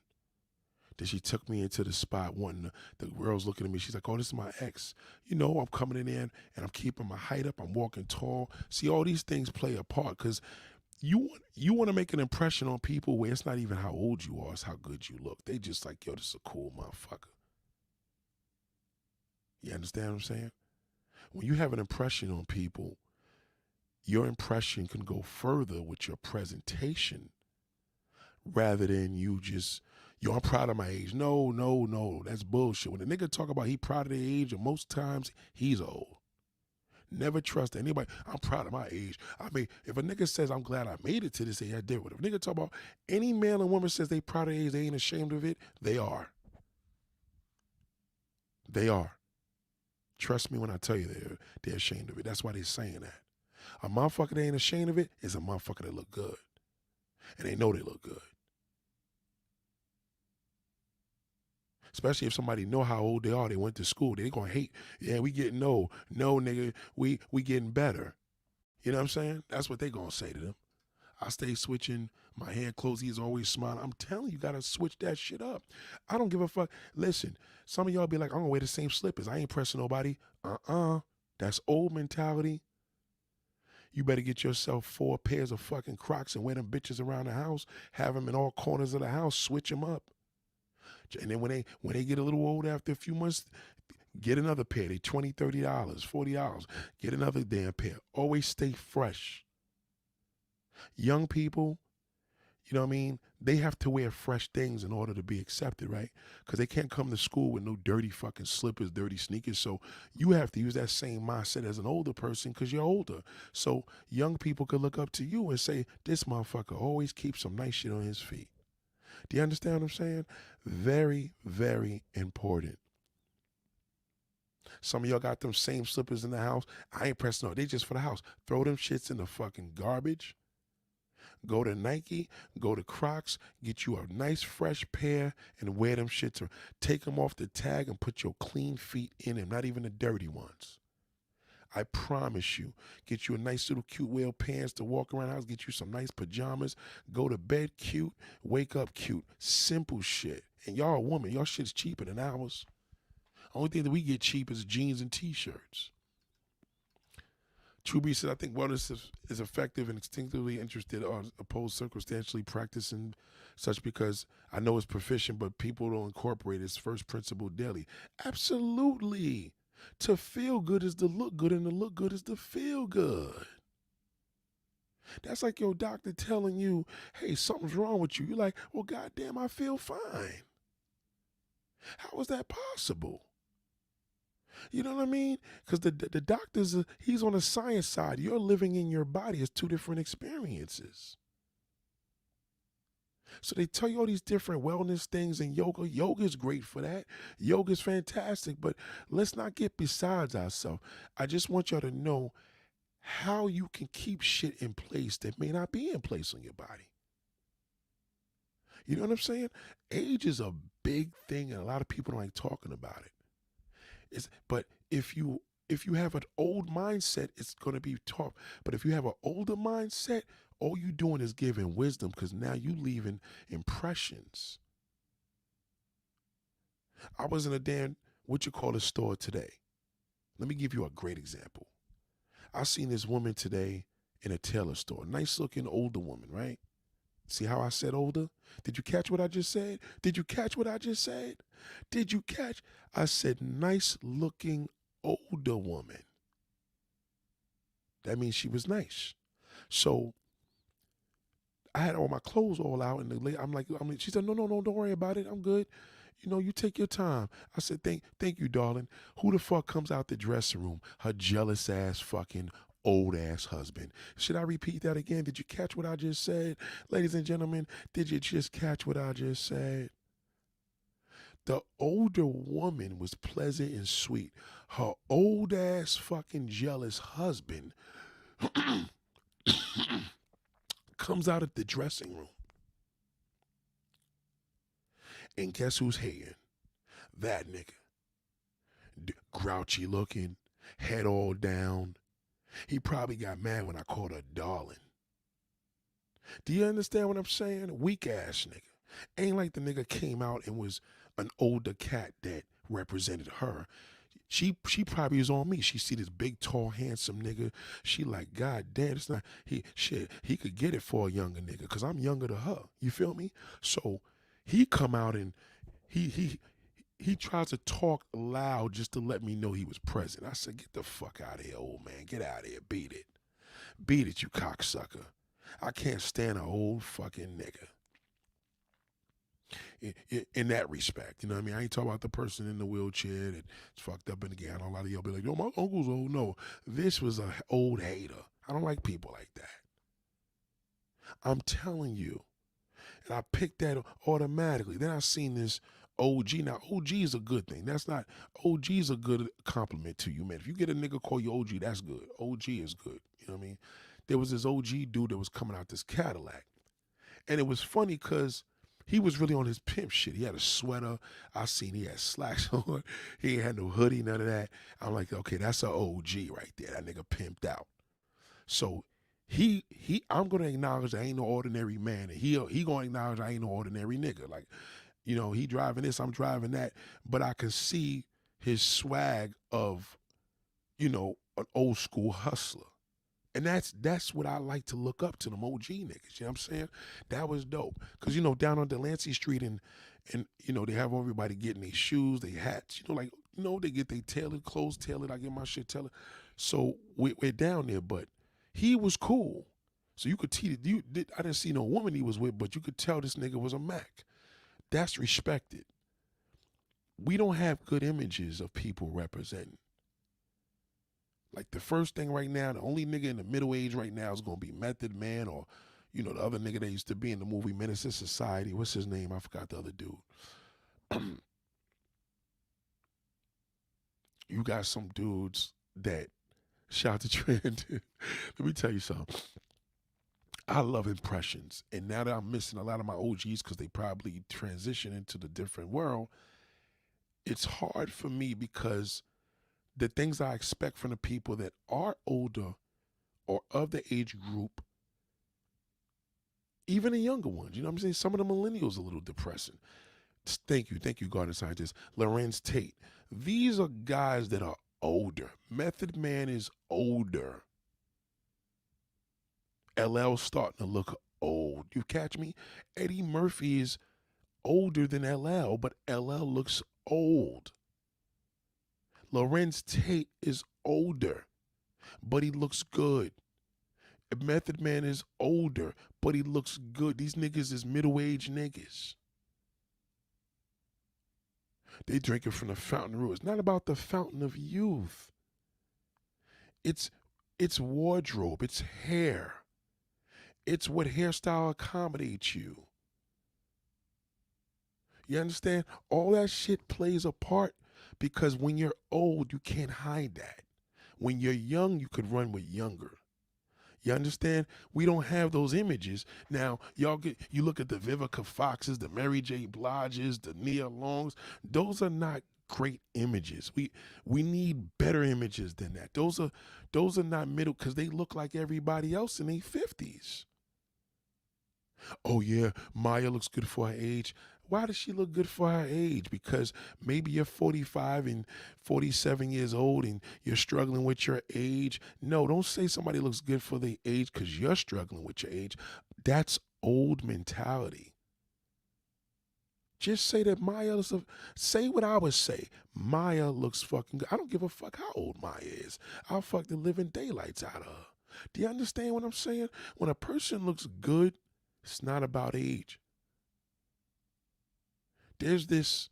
Then she took me into the spot wanting the girl's looking at me. She's like, oh, this is my ex. You know, I'm coming in there and I'm keeping my height up. I'm walking tall. See, all these things play a part because you want to make an impression on people where it's not even how old you are, it's how good you look. They just like, yo, this is a cool motherfucker. You understand what I'm saying? When you have an impression on people, your impression can go further with your presentation rather than you just, yo, I'm proud of my age. No, that's bullshit. When a nigga talk about he proud of their age, and most times he's old. Never trust anybody. I'm proud of my age. I mean, if a nigga says I'm glad I made it to this age, I did with it. If a nigga talk about any man or woman says they proud of their age, they ain't ashamed of it, they are. They are. Trust me when I tell you they're ashamed of it. That's why they're saying that. A motherfucker that ain't ashamed of it is a motherfucker that look good. And they know they look good. Especially if somebody know how old they are, they went to school, they gonna hate. Yeah, we getting old. No, nigga, we getting better. You know what I'm saying? That's what they gonna say to them. I stay switching my hair, clothes, he's always smiling. I'm telling you, gotta switch that shit up. I don't give a fuck. Listen, some of y'all be like, I'm gonna wear the same slippers. I ain't pressing nobody. That's old mentality. You better get yourself 4 pairs of fucking Crocs and wear them bitches around the house. Have them in all corners of the house. Switch them up. And then when they get a little old after a few months, get another pair. They $20, $30, $40. Get another damn pair. Always stay fresh. Young people, you know what I mean? They have to wear fresh things in order to be accepted, right? Because they can't come to school with no dirty fucking slippers, dirty sneakers. So you have to use that same mindset as an older person because you're older. So young people could look up to you and say, this motherfucker always keeps some nice shit on his feet. Do you understand what I'm saying? Very, very important. Some of y'all got them same slippers in the house. I ain't pressing no. They just for the house. Throw them shits in the fucking garbage. Go to Nike, go to Crocs, get you a nice fresh pair and wear them shits. Or take them off the tag and put your clean feet in them, not even the dirty ones. I promise you, get you a nice little cute whale pants to walk around the house, get you some nice pajamas, go to bed cute, wake up cute. Simple shit. And y'all a woman, y'all shit's cheaper than ours. Only thing that we get cheap is jeans and t-shirts. Truby said, I think wellness is effective and instinctively interested or opposed circumstantially practicing such because I know it's proficient, but people don't incorporate its first principle daily. Absolutely. To feel good is to look good, and to look good is to feel good. That's like your doctor telling you, hey, something's wrong with you. You're like, well, goddamn, I feel fine. How is that possible? You know what I mean? Because the doctor's, he's on the science side. You're living in your body as two different experiences. So they tell you all these different wellness things, and yoga. Yoga is great for that. Yoga is fantastic, but let's not get besides ourselves. I just want y'all to know how you can keep shit in place that may not be in place on your body. You know what I'm saying? Age is a big thing, and a lot of people don't like talking about it. But if you have an old mindset, it's gonna be tough. But if you have an older mindset, all you doing is giving wisdom because now you leaving impressions. I was in a damn what you call a store today. Let me give you a great example. I seen this woman today in a tailor store, nice looking older woman, right? See how I said older? Did you catch what I just said? Did you catch what I just said? Did you catch? I said nice looking older woman. That means she was nice. So I had all my clothes all out, and she said, no, don't worry about it. I'm good. You take your time. I said, thank you, darling. Who the fuck comes out the dressing room? Her jealous ass fucking old ass husband. Should I repeat that again? Did you catch what I just said? Ladies and gentlemen, did you just catch what I just said? The older woman was pleasant and sweet. Her old ass fucking jealous husband comes out of the dressing room. And guess who's hating? That nigga. Grouchy looking, head all down. He probably got mad when I called her darling. Do you understand what I'm saying? Weak ass nigga. Ain't like the nigga came out and was an older cat that represented her. She probably is on me. She see this big, tall, handsome nigga. She like, God damn, it's not he could get it for a younger nigga because I'm younger to her. You feel me? So he come out and he tries to talk loud just to let me know he was present. I said, get the fuck out of here, old man. Get out of here. Beat it. Beat it, you cocksucker. I can't stand an old fucking nigga. In that respect, you know what I mean? I ain't talking about the person in the wheelchair that's fucked up in the game. A lot of y'all be like, yo, my uncle's old. No, this was an old hater. I don't like people like that. I'm telling you. And I picked that automatically. Then I seen this OG. Now, OG is a good thing. OG is a good compliment to you, man. If you get a nigga call you OG, that's good. OG is good. You know what I mean? There was this OG dude that was coming out this Cadillac. And it was funny because he was really on his pimp shit. He had a sweater. I seen he had slacks on. He ain't had no hoodie, none of that. I'm like, okay, that's an OG right there. That nigga pimped out. So I'm gonna acknowledge I ain't no ordinary man, and he gonna acknowledge I ain't no ordinary nigga. Like, he driving this, I'm driving that, but I can see his swag of, an old school hustler. And that's what I like to look up to, them OG niggas. You know what I'm saying? That was dope. Because, down on Delancey Street and they have everybody getting their shoes, their hats, they get their clothes tailored. I get my shit tailored. So we're down there, but he was cool. So you could tell, I didn't see no woman he was with, but you could tell this nigga was a Mac. That's respected. We don't have good images of people representing. Like the first thing right now, the only nigga in the middle age right now is going to be Method Man or, the other nigga that used to be in the movie Menace to Society. What's his name? I forgot the other dude. You got some dudes that shout to trend. Let me tell you something. I love impressions. And now that I'm missing a lot of my OGs because they probably transition into the different world, it's hard for me because the things I expect from the people that are older or of the age group, even the younger ones, you know what I'm saying? Some of the millennials are a little depressing. Thank you, garden scientist. Lorenz Tate. These are guys that are older. Method Man is older. LL's starting to look old. You catch me? Eddie Murphy is older than LL, but LL looks old. Lorenz Tate is older, but he looks good. Method Man is older, but he looks good. These niggas is middle-aged niggas. They drinking from the fountain of youth. It's not about the fountain of youth. It's it's wardrobe, it's hair. It's what hairstyle accommodates you. You understand? All that shit plays a part because when you're old, you can't hide that. When you're young, you could run with younger. You understand? We don't have those images. Now, you look at the Vivica Foxes, the Mary J. Bliges, the Nia Longs, those are not great images. We need better images than that. Those are not middle because they look like everybody else in their 50s. Oh yeah, Maya looks good for her age. Why does she look good for her age? Because maybe you're 45 and 47 years old and you're struggling with your age. No, don't say somebody looks good for their age because you're struggling with your age. That's old mentality. Just say that say what I would say. Maya looks fucking good. I don't give a fuck how old Maya is. I'll fuck the living daylights out of her. Do you understand what I'm saying? When a person looks good, it's not about age. There's this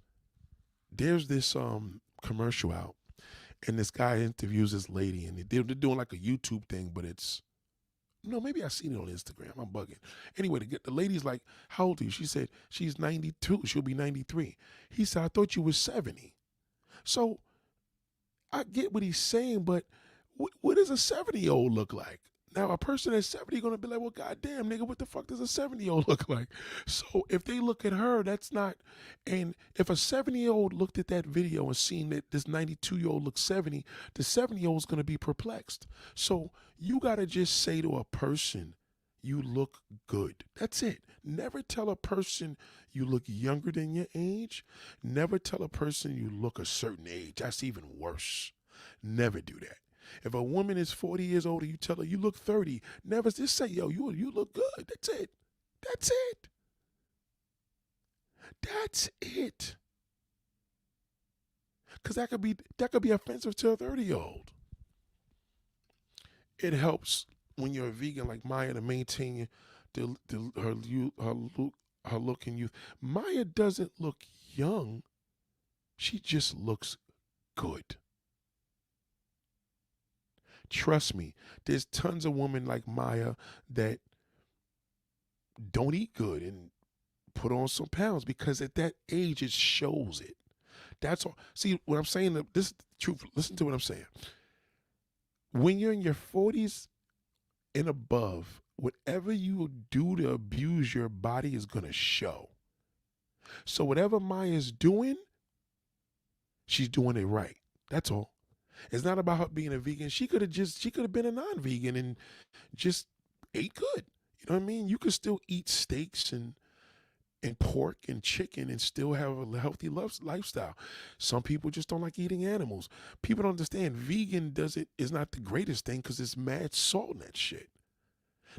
commercial out, and this guy interviews this lady, and they're doing like a YouTube thing, but it's no, maybe I seen it on Instagram. I'm bugging. Anyway, the lady's like, "How old are you?" She said she's 92. She'll be 93. He said, "I thought you were 70." So I get what he's saying, but what does a 70-year-old look like? Now, a person at 70 going to be like, well, goddamn, nigga, what the fuck does a 70-year-old look like? So if they look at her, that's not, and if a 70-year-old looked at that video and seen that this 92-year-old looks 70, the 70-year-old is going to be perplexed. So you got to just say to a person, you look good. That's it. Never tell a person you look younger than your age. Never tell a person you look a certain age. That's even worse. Never do that. If a woman is 40 years old and you tell her you look 30, never just say, yo, you look good. That's it. That's it. That's it. Because that could be offensive to a 30-year-old. It helps when you're a vegan like Maya to maintain her look and youth. Maya doesn't look young. She just looks good. Trust me, there's tons of women like Maya that don't eat good and put on some pounds because at that age it shows it. That's all. See, what I'm saying, this is the truth. Listen to what I'm saying. When you're in your 40s and above, whatever you do to abuse your body is going to show. So whatever Maya's doing, she's doing it right. That's all. It's not about her being a vegan. She could have been a non-vegan and just ate good. You know what I mean? You could still eat steaks and pork and chicken and still have a healthy lifestyle. Some people just don't like eating animals. People don't understand vegan is not the greatest thing because it's mad salt in that shit.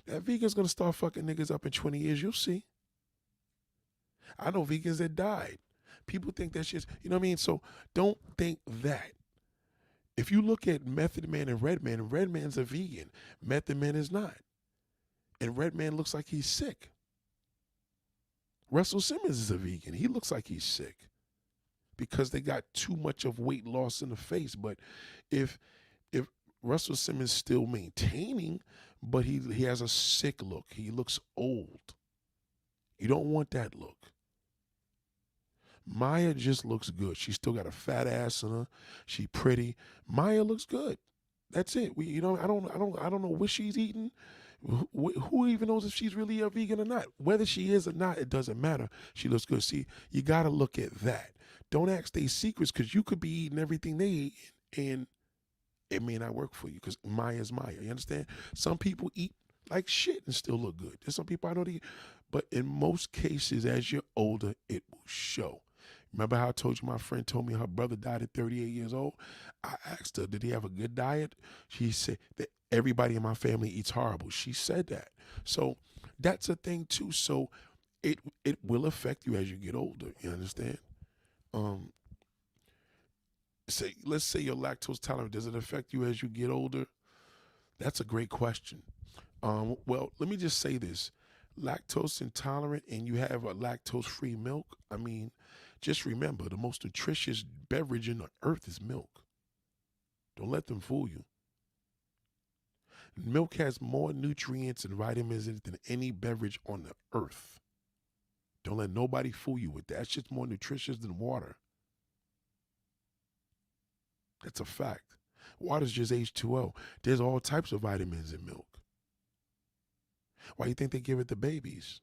That vegan's gonna start fucking niggas up in 20 years. You'll see. I know vegans that died. People think that shit's, you know what I mean? So don't think that. If you look at Method Man and Red Man's a vegan. Method Man is not. And Red Man looks like he's sick. Russell Simmons is a vegan. He looks like he's sick because they got too much of weight loss in the face. But if Russell Simmons still maintaining, but he has a sick look. He looks old. You don't want that look. Maya just looks good. She still got a fat ass on her. She pretty. Maya looks good. That's it. I don't know what she's eating. Who even knows if she's really a vegan or not? Whether she is or not, it doesn't matter. She looks good. See, you got to look at that. Don't ask their secrets because you could be eating everything they eat and it may not work for you because Maya's Maya. You understand? Some people eat like shit and still look good. There's some people I don't eat. But in most cases, as you're older, it will show. Remember how I told you my friend told me her brother died at 38 years old? I asked her, did he have a good diet? She said that everybody in my family eats horrible. She said that. So that's a thing too. So it will affect you as you get older. You understand? Let's say you're lactose tolerant. Does it affect you as you get older? That's a great question. Well, let me just say this. Lactose intolerant and you have a lactose free milk, I mean, just remember the most nutritious beverage in the earth is milk. Don't let them fool you. Milk has more nutrients and vitamins in it than any beverage on the earth. Don't let nobody fool you with that. It's just more nutritious than water. That's a fact. Water's just H2O. There's all types of vitamins in milk. Why do you think they give it to babies?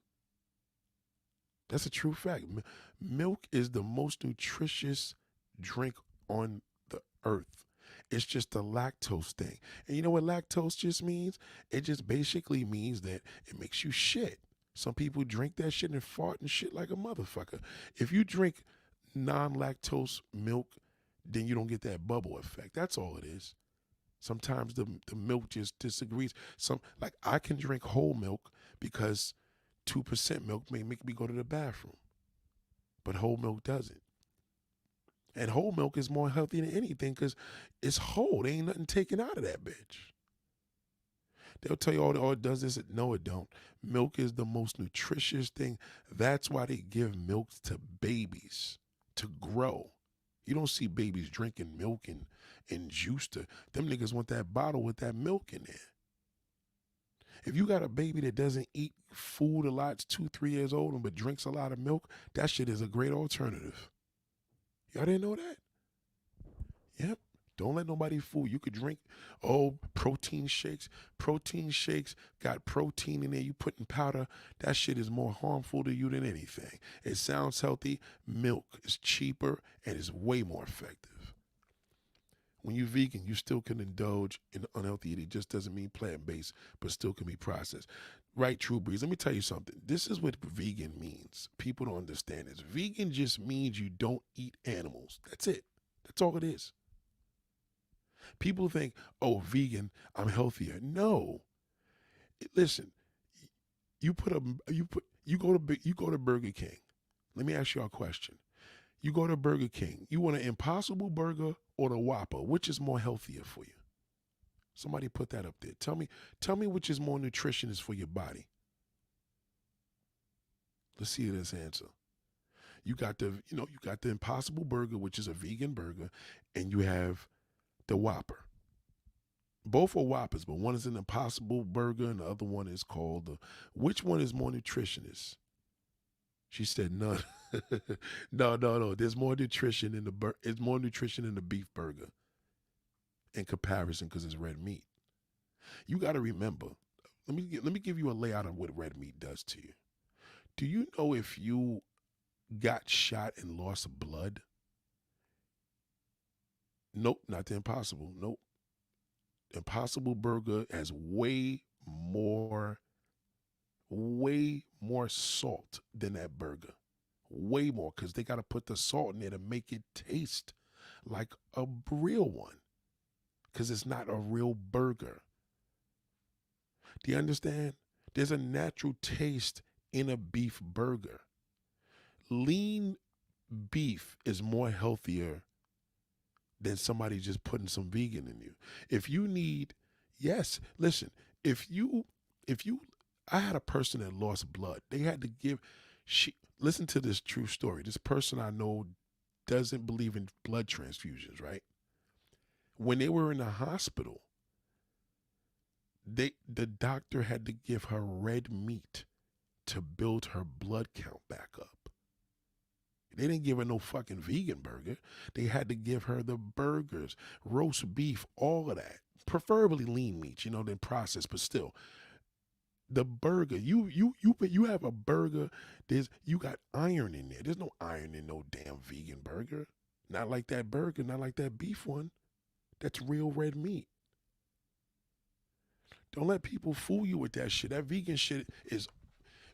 That's a true fact. Milk is the most nutritious drink on the earth. It's just a lactose thing. And you know what lactose just means? It just basically means that it makes you shit. Some people drink that shit and fart and shit like a motherfucker. If you drink non-lactose milk, then you don't get that bubble effect. That's all it is. Sometimes the milk just disagrees. Like I can drink whole milk because 2% milk may make me go to the bathroom, but whole milk doesn't. And whole milk is more healthy than anything because it's whole. There ain't nothing taken out of that bitch. They'll tell you all it does is no, it don't. Milk is the most nutritious thing. That's why they give milk to babies to grow. You don't see babies drinking milk and juice to them niggas want that bottle with that milk in there. If you got a baby that doesn't eat food a lot, it's 2, 3 years old, but drinks a lot of milk, that shit is a great alternative. Y'all didn't know that? Yep. Don't let nobody fool you. You could drink, protein shakes. Protein shakes got protein in there. You put in powder. That shit is more harmful to you than anything. It sounds healthy. Milk is cheaper and is way more effective. When you're vegan, you still can indulge in unhealthy eating. It just doesn't mean plant-based, but still can be processed. Right, True Breeze. Let me tell you something. This is what vegan means. People don't understand this. Vegan just means you don't eat animals. That's it. That's all it is. People think, oh, vegan, I'm healthier. No. Listen, you go to Burger King. Let me ask you a question. You go to Burger King. You want an Impossible Burger or the Whopper? Which is more healthier for you? Somebody put that up there. Tell me which is more nutritious for your body. Let's see this answer. You got the Impossible Burger, which is a vegan burger, and you have the Whopper. Both are Whoppers, but one is an Impossible Burger and the other one is called which one is more nutritious? She said none. No. There's more nutrition in it's more nutrition in the beef burger in comparison because it's red meat. You got to remember. Let me give you a layout of what red meat does to you. Do you know if you got shot and lost blood? Nope, not the Impossible. Nope. Impossible Burger has way more salt than that burger. Way more, because they got to put the salt in there to make it taste like a real one. Because it's not a real burger. Do you understand? There's a natural taste in a beef burger. Lean beef is more healthier than somebody just putting some vegan in you. If you need, yes, listen, if you, I had a person that lost blood. They had to listen to this true story. This person I know doesn't believe in blood transfusions, right? When they were in the hospital, the doctor had to give her red meat to build her blood count back up. They didn't give her no fucking vegan burger. They had to give her the burgers, roast beef, all of that. Preferably lean meat, than processed, but still. The burger, you have a burger, you got iron in there. There's no iron in no damn vegan burger. Not like that burger, not like that beef one. That's real red meat. Don't let people fool you with that shit. That vegan shit is...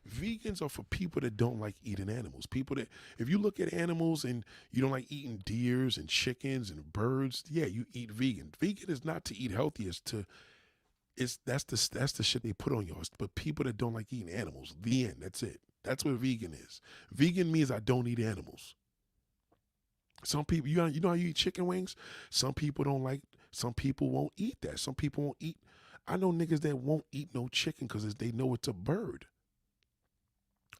Vegans are for people that don't like eating animals. People that, if you look at animals and you don't like eating deers and chickens and birds, yeah, you eat vegan. Vegan is not to eat healthy. That's the shit they put on yours. But people that don't like eating animals, the end. That's it. That's what vegan is. Vegan means I don't eat animals. Some people, you know how you eat chicken wings? Some people won't eat that. Some people won't eat I know niggas that won't eat no chicken because they know it's a bird.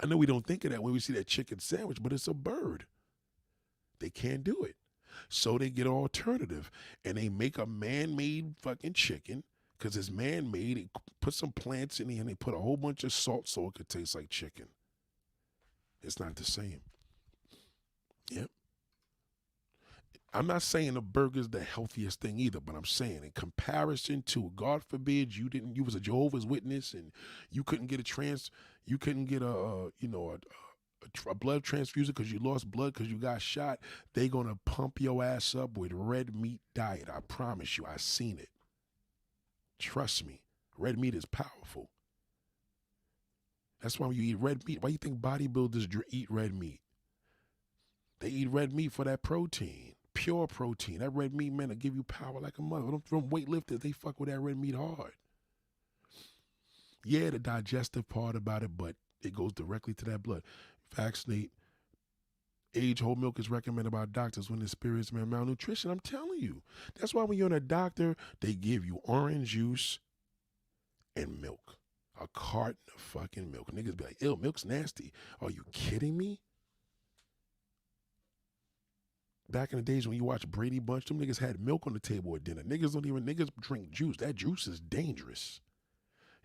I know we don't think of that when we see that chicken sandwich, but it's a bird. They can't do it. So they get an alternative and they make a man-made fucking chicken because it's man-made. They put some plants in it and they put a whole bunch of salt so it could taste like chicken. It's not the same. Yep. I'm not saying a burger's the healthiest thing either, but I'm saying in comparison to, God forbid, you was a Jehovah's Witness and you couldn't get a blood transfusion because you lost blood because you got shot. They gonna pump your ass up with red meat diet. I promise you, I seen it. Trust me, red meat is powerful. That's why when you eat red meat, why you think bodybuilders eat red meat? They eat red meat for that protein, pure protein. That red meat, man, will give you power like a mother. From weightlifters, they fuck with that red meat hard. Yeah, the digestive part about it, but it goes directly to that blood. Vaccinate. Age whole milk is recommended by doctors when experiencing malnutrition. I'm telling you. That's why when you're in a doctor, they give you orange juice and milk. A carton of fucking milk. Niggas be like, ew, milk's nasty. Are you kidding me? Back in the days when you watch Brady Bunch, them niggas had milk on the table at dinner. Niggas drink juice. That juice is dangerous.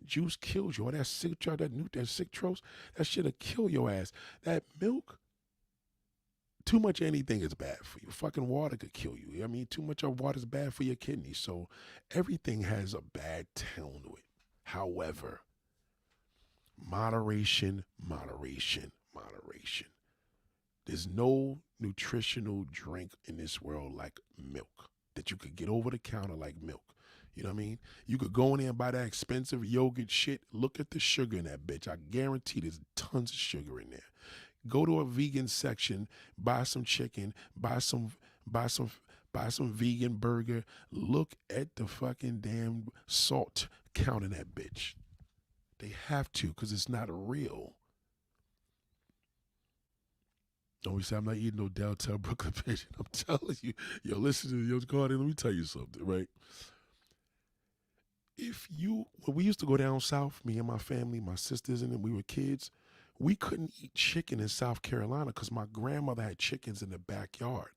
Juice kills you. All that citrose, that shit'll kill your ass. That milk, too much anything is bad for you. Fucking water could kill you. I mean, too much of water is bad for your kidneys. So everything has a bad tone to it. However, moderation. There's no nutritional drink in this world like milk that you could get over the counter like milk. You know what I mean? You could go in there and buy that expensive yogurt shit. Look at the sugar in that bitch. I guarantee there's tons of sugar in there. Go to a vegan section, buy some chicken, buy some vegan burger. Look at the fucking damn salt count in that bitch. They have to, because it's not real. Don't say I'm not eating no downtown Brooklyn pigeon. I'm telling you, yo, listen to yo, Cardi, let me tell you something, right? When we used to go down south, me and my family, my sisters, and then we were kids, we couldn't eat chicken in South Carolina because my grandmother had chickens in the backyard.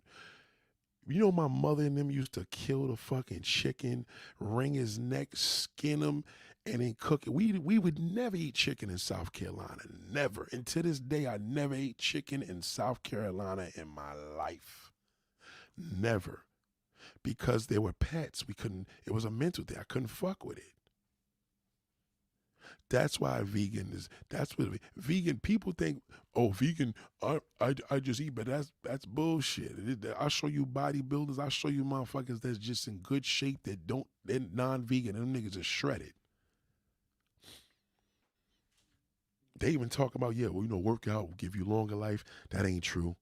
You know, my mother and them used to kill the fucking chicken, wring his neck, skin him, and then cook it. We would never eat chicken in South Carolina. Never. And to this day, I never ate chicken in South Carolina in my life. Never. Because they were pets. It was a mental thing. I couldn't fuck with it. That's why vegan people think, oh, vegan, I just eat, but that's bullshit. I'll show you bodybuilders, I'll show you motherfuckers that's just in good shape they're non-vegan, and them niggas are shredded. They even talk about, workout will give you longer life. That ain't true.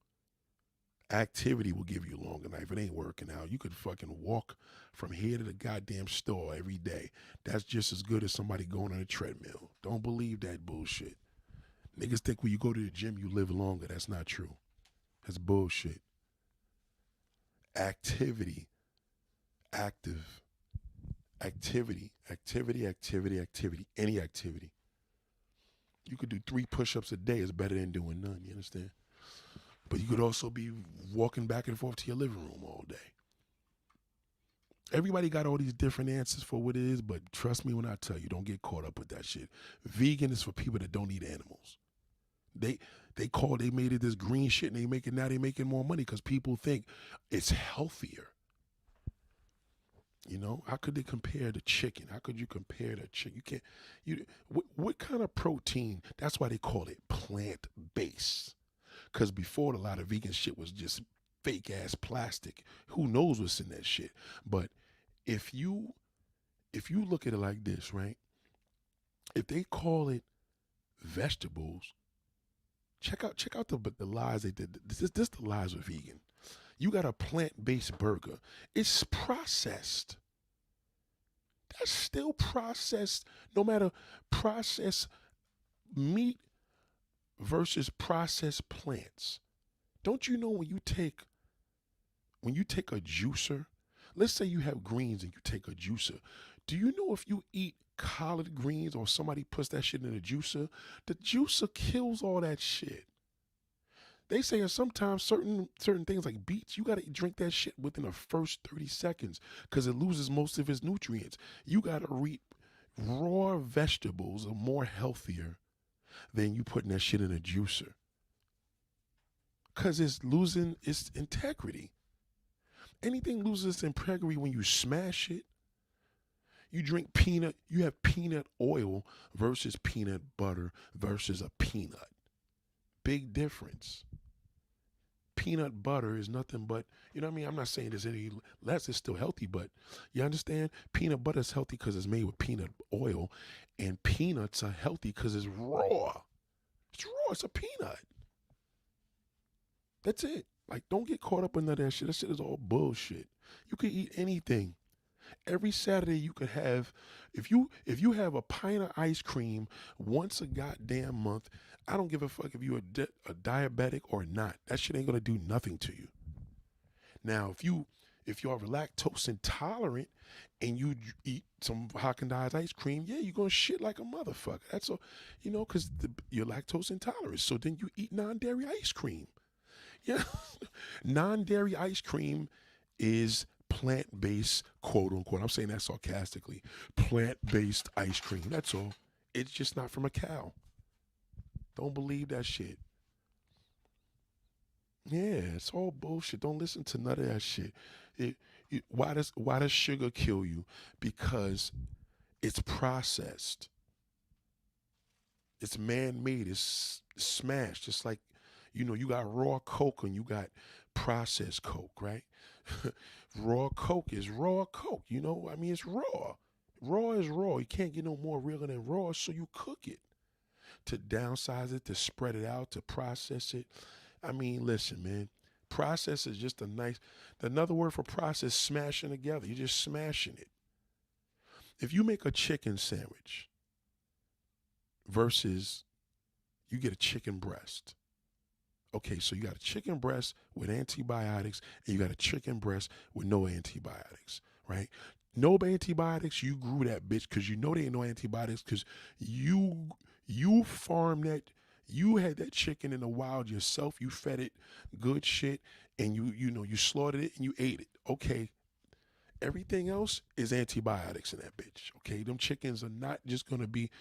Activity will give you longer life. It ain't working out. You could fucking walk from here to the goddamn store every day. That's just as good as somebody going on a treadmill. Don't believe that bullshit. Niggas think when you go to the gym, you live longer. That's not true. That's bullshit. Activity. Active. Activity. Any activity. You could do 3 push-ups a day. It's better than doing none. You understand? But you could also be walking back and forth to your living room all day. Everybody got all these different answers for what it is, but trust me when I tell you, don't get caught up with that shit. Vegan is for people that don't eat animals. They made it this green shit, and they're making more money because people think it's healthier. You know, how could they compare the chicken? How could you compare the chicken? What kind of protein? That's why they call it plant-based. Because before, a lot of vegan shit was just fake ass plastic. Who knows what's in that shit? But if you look at it like this, right? If they call it vegetables, check out the lies they did. This the lies with vegan. You got a plant-based burger. It's processed. That's still processed. No matter processed meat versus processed plants. Don't you know when you take a juicer, let's say you have greens and you take a juicer, Do you know if you eat collard greens or somebody puts that shit in a juicer, the juicer kills all that shit. They say sometimes certain things like beets, you gotta drink that shit within the first 30 seconds because it loses most of its nutrients. You gotta eat raw vegetables are more healthier than you putting that shit in a juicer. Cause it's losing its integrity. Anything loses its integrity when you smash it. You drink peanut, you have peanut oil versus peanut butter versus a peanut. Big difference. Peanut butter is nothing but, you know what I mean? I'm not saying there's any less, it's still healthy, but you understand? Peanut butter is healthy because it's made with peanut oil, and peanuts are healthy because it's raw. It's raw, it's a peanut. That's it. Like, don't get caught up in none of that shit. That shit is all bullshit. You can eat anything. Every Saturday you could have, if you have a pint of ice cream once a goddamn month, I don't give a fuck if you're a diabetic or not. That shit ain't gonna do nothing to you. Now, if you are lactose intolerant and you eat some Haagen-Dazs ice cream, yeah, you're gonna shit like a motherfucker. That's all, because you're lactose intolerant. So then you eat non-dairy ice cream. Yeah, non-dairy ice cream is plant-based, quote unquote. I'm saying that sarcastically. Plant-based ice cream. That's all. It's just not from a cow. Don't believe that shit. Yeah, it's all bullshit. Don't listen to none of that shit. Why does sugar kill you? Because it's processed. It's man-made. It's smashed. It's like, you got raw Coke and you got processed Coke, right? Raw Coke is raw Coke. I mean, it's raw. Raw is raw. You can't get no more real than raw, so you cook it. To downsize it, to spread it out, to process it. I mean, listen, man. Process is just another word for process, smashing together. You're just smashing it. If you make a chicken sandwich versus you get a chicken breast. Okay, so you got a chicken breast with antibiotics and you got a chicken breast with no antibiotics, right? No antibiotics, you grew that bitch because you know there ain't no antibiotics because you farmed that, you had that chicken in the wild yourself, you fed it good shit, and you slaughtered it and you ate it. Okay, everything else is antibiotics in that bitch. Okay, them chickens are not just gonna be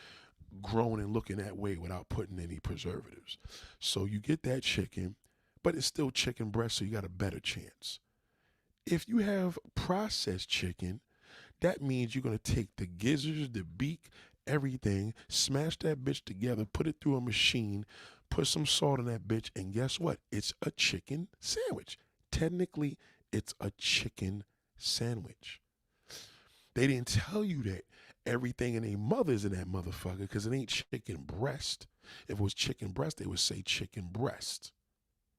grown and looking that way without putting any preservatives. So you get that chicken, but it's still chicken breast, so you got a better chance. If you have processed chicken, that means you're gonna take the gizzards, the beak, everything, smash that bitch together, put it through a machine, put some salt in that bitch, and guess what? It's a chicken sandwich. Technically, it's a chicken sandwich. They didn't tell you that everything in a mother's in that motherfucker because it ain't chicken breast. If it was chicken breast, they would say chicken breast.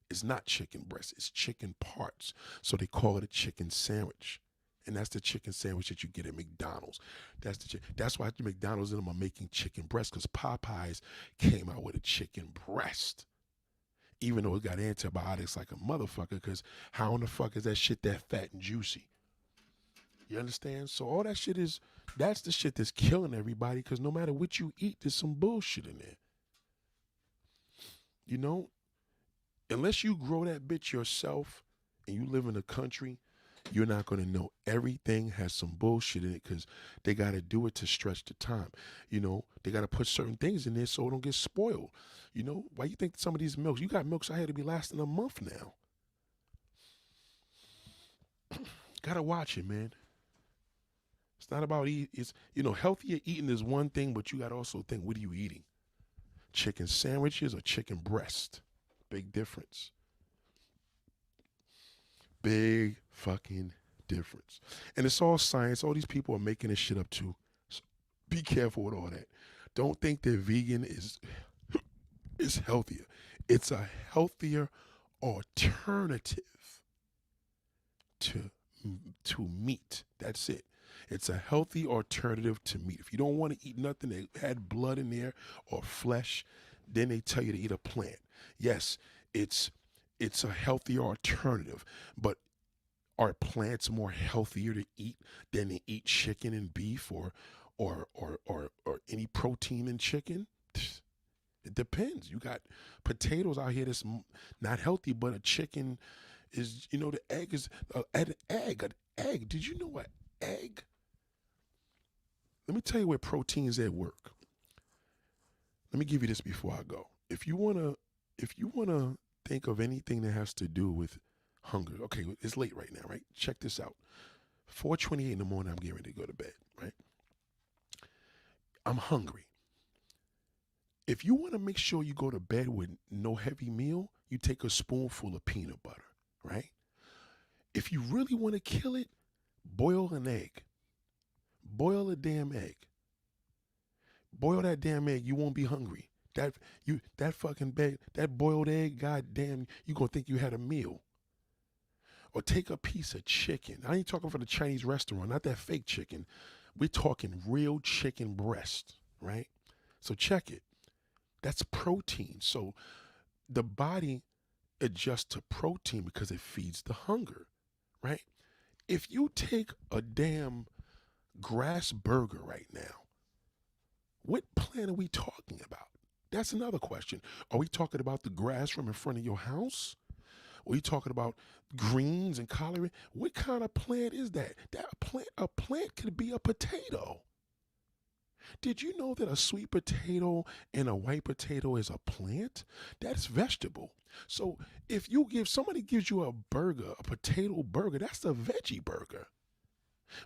It's not chicken breast, it's chicken parts. So they call it a chicken sandwich. And that's the chicken sandwich that you get at McDonald's. That's why McDonald's and them are making chicken breast because Popeyes came out with a chicken breast. Even though it got antibiotics like a motherfucker because how in the fuck is that shit that fat and juicy? You understand? So all that shit that's the shit that's killing everybody because no matter what you eat, there's some bullshit in there. Unless you grow that bitch yourself and you live in the country, you're not going to know everything has some bullshit in it because they got to do it to stretch the time. They got to put certain things in there so it don't get spoiled. Why you think some of these milks, you got milks I had to be lasting a month now. Gotta watch it, man. It's not about it's healthier eating is one thing, but you gotta also think, what are you eating? Chicken sandwiches or chicken breast? Big difference. Big fucking difference. And it's all science. All these people are making this shit up too. So be careful with all that. Don't think that vegan is healthier. It's a healthier alternative to meat. That's it. It's a healthy alternative to meat. If you don't want to eat nothing that had blood in there or flesh, then they tell you to eat a plant. Yes, it's a healthy alternative, but Are plants more healthier to eat than to eat chicken and beef or any protein in chicken? It depends. You got potatoes out here that's not healthy, but a chicken is, the egg is an egg. Did you know an egg? Let me tell you where protein's at work. Let me give you this before I go. If you wanna think of anything that has to do with hunger, okay, it's late right now, right? Check this out. 4:28 in the morning, I'm getting ready to go to bed, right? I'm hungry. If you want to make sure you go to bed with no heavy meal, you take a spoonful of peanut butter, right? If you really want to kill it, boil an egg. Boil a damn egg. Boil that damn egg. You won't be hungry. That fucking bed, that boiled egg, goddamn, you gonna think you had a meal. Or take a piece of chicken. I ain't talking for the Chinese restaurant, not that fake chicken. We're talking real chicken breast, right? So check it. That's protein. So the body adjusts to protein because it feeds the hunger, right? If you take a damn grass burger right now, what plant are we talking about? That's another question. Are we talking about the grass from in front of your house? Are you talking about greens and collard? What kind of plant is that? A plant could be a potato. Did you know that a sweet potato and a white potato is a plant? That's vegetable. So if somebody gives you a burger, a potato burger, that's a veggie burger.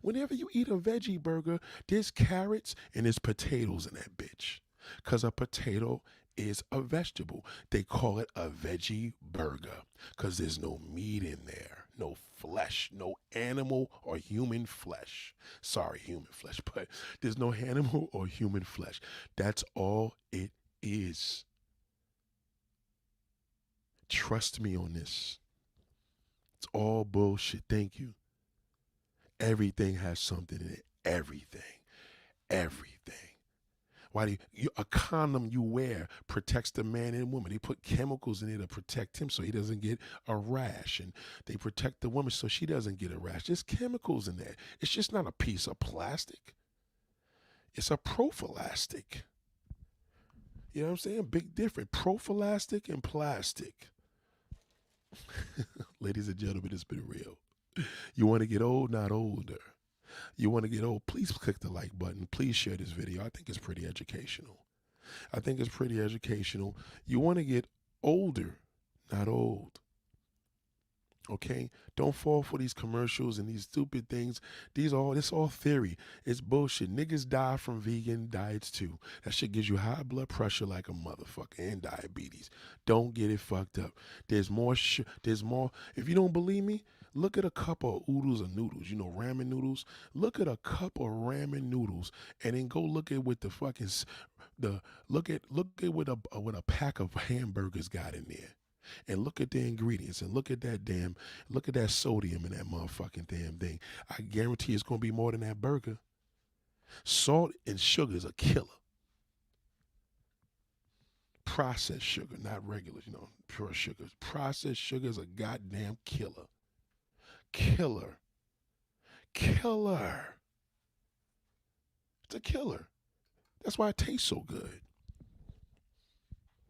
Whenever you eat a veggie burger, there's carrots and there's potatoes in that bitch. Because a potato is a vegetable. They call it a veggie burger because there's no meat in there, no flesh, no animal or human flesh. Sorry, human flesh, but there's no animal or human flesh. That's all it is. Trust me on this. It's all bullshit. Thank you. Everything has something in it. Everything. Everything. Why do a condom you wear protects the man and woman? They put chemicals in it to protect him so he doesn't get a rash, and they protect the woman so she doesn't get a rash. There's chemicals in there. It's just not a piece of plastic. It's a prophylactic. You know what I'm saying? Big difference. Prophylactic and plastic. Ladies and gentlemen, it's been real. You want to get old, not older. You want to get old, please click the like button. Please share this video. I think it's pretty educational. You want to get older, not old. Okay? Don't fall for these commercials and these stupid things. This all theory. It's bullshit. Niggas die from vegan diets too. That shit gives you high blood pressure like a motherfucker and diabetes. Don't get it fucked up. There's more. If you don't believe me, look at a cup of oodles of noodles. You know, ramen noodles. Look at a cup of ramen noodles, and then go look at what the fucking look at what a pack of hamburgers got in there. And look at the ingredients and look at that sodium in that motherfucking damn thing. I guarantee it's gonna be more than that burger. Salt and sugar is a killer. Processed sugar, not regular, pure sugars. Processed sugar is a goddamn killer. Killer. It's a killer. That's why it tastes so good.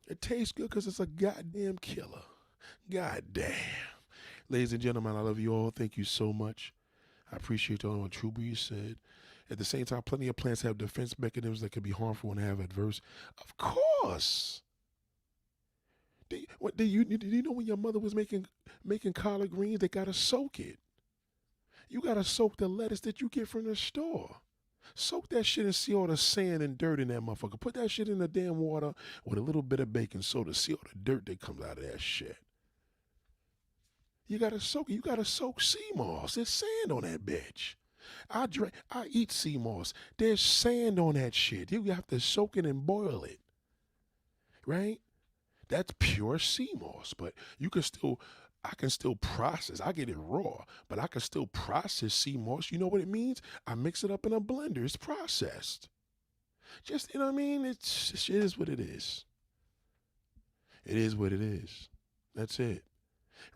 It tastes good because it's a goddamn killer. Goddamn. Ladies and gentlemen, I love you all. Thank you so much. I appreciate all what True Breeze said. At the same time, plenty of plants have defense mechanisms that can be harmful and have adverse. Of course. Do you know when your mother was making collard greens, they gotta soak it. You gotta soak the lettuce that you get from the store. Soak that shit and see all the sand and dirt in that motherfucker. Put that shit in the damn water with a little bit of baking soda. See all the dirt that comes out of that shit. You gotta soak it. You gotta soak sea moss. There's sand on that bitch. I eat sea moss. There's sand on that shit. You have to soak it and boil it. Right? That's pure sea moss. But I can still process. I get it raw, but I can still process sea moss. You know what it means? I mix it up in a blender. It's processed. Just, you know what I mean? It is what it is. It is what it is. That's it.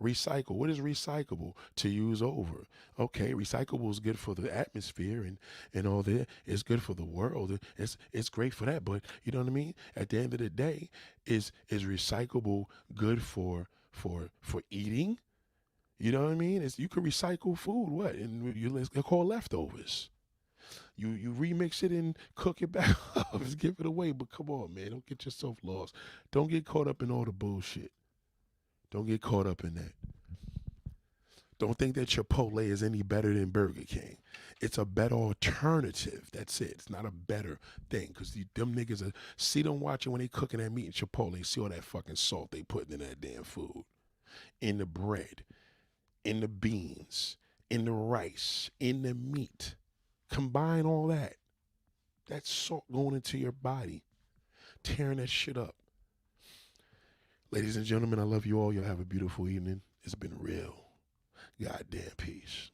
Recycle. What is recyclable? To use over. Okay, recyclable is good for the atmosphere and all that. It's good for the world. It's great for that. But you know what I mean? At the end of the day, is recyclable good for eating? You know what I mean? It's, you could recycle food. What? And they're called leftovers. You remix it and cook it back up. Just give it away. But come on, man. Don't get yourself lost. Don't get caught up in all the bullshit. Don't get caught up in that. Don't think that Chipotle is any better than Burger King. It's a better alternative. That's it. It's not a better thing. Because them niggas are, see them watching when they cooking that meat in Chipotle. See all that fucking salt they putting in that damn food. In the bread. In the beans. In the rice. In the meat. Combine all that. That salt going into your body. Tearing that shit up. Ladies and gentlemen, I love you all. Y'all have a beautiful evening. It's been real. Goddamn peace.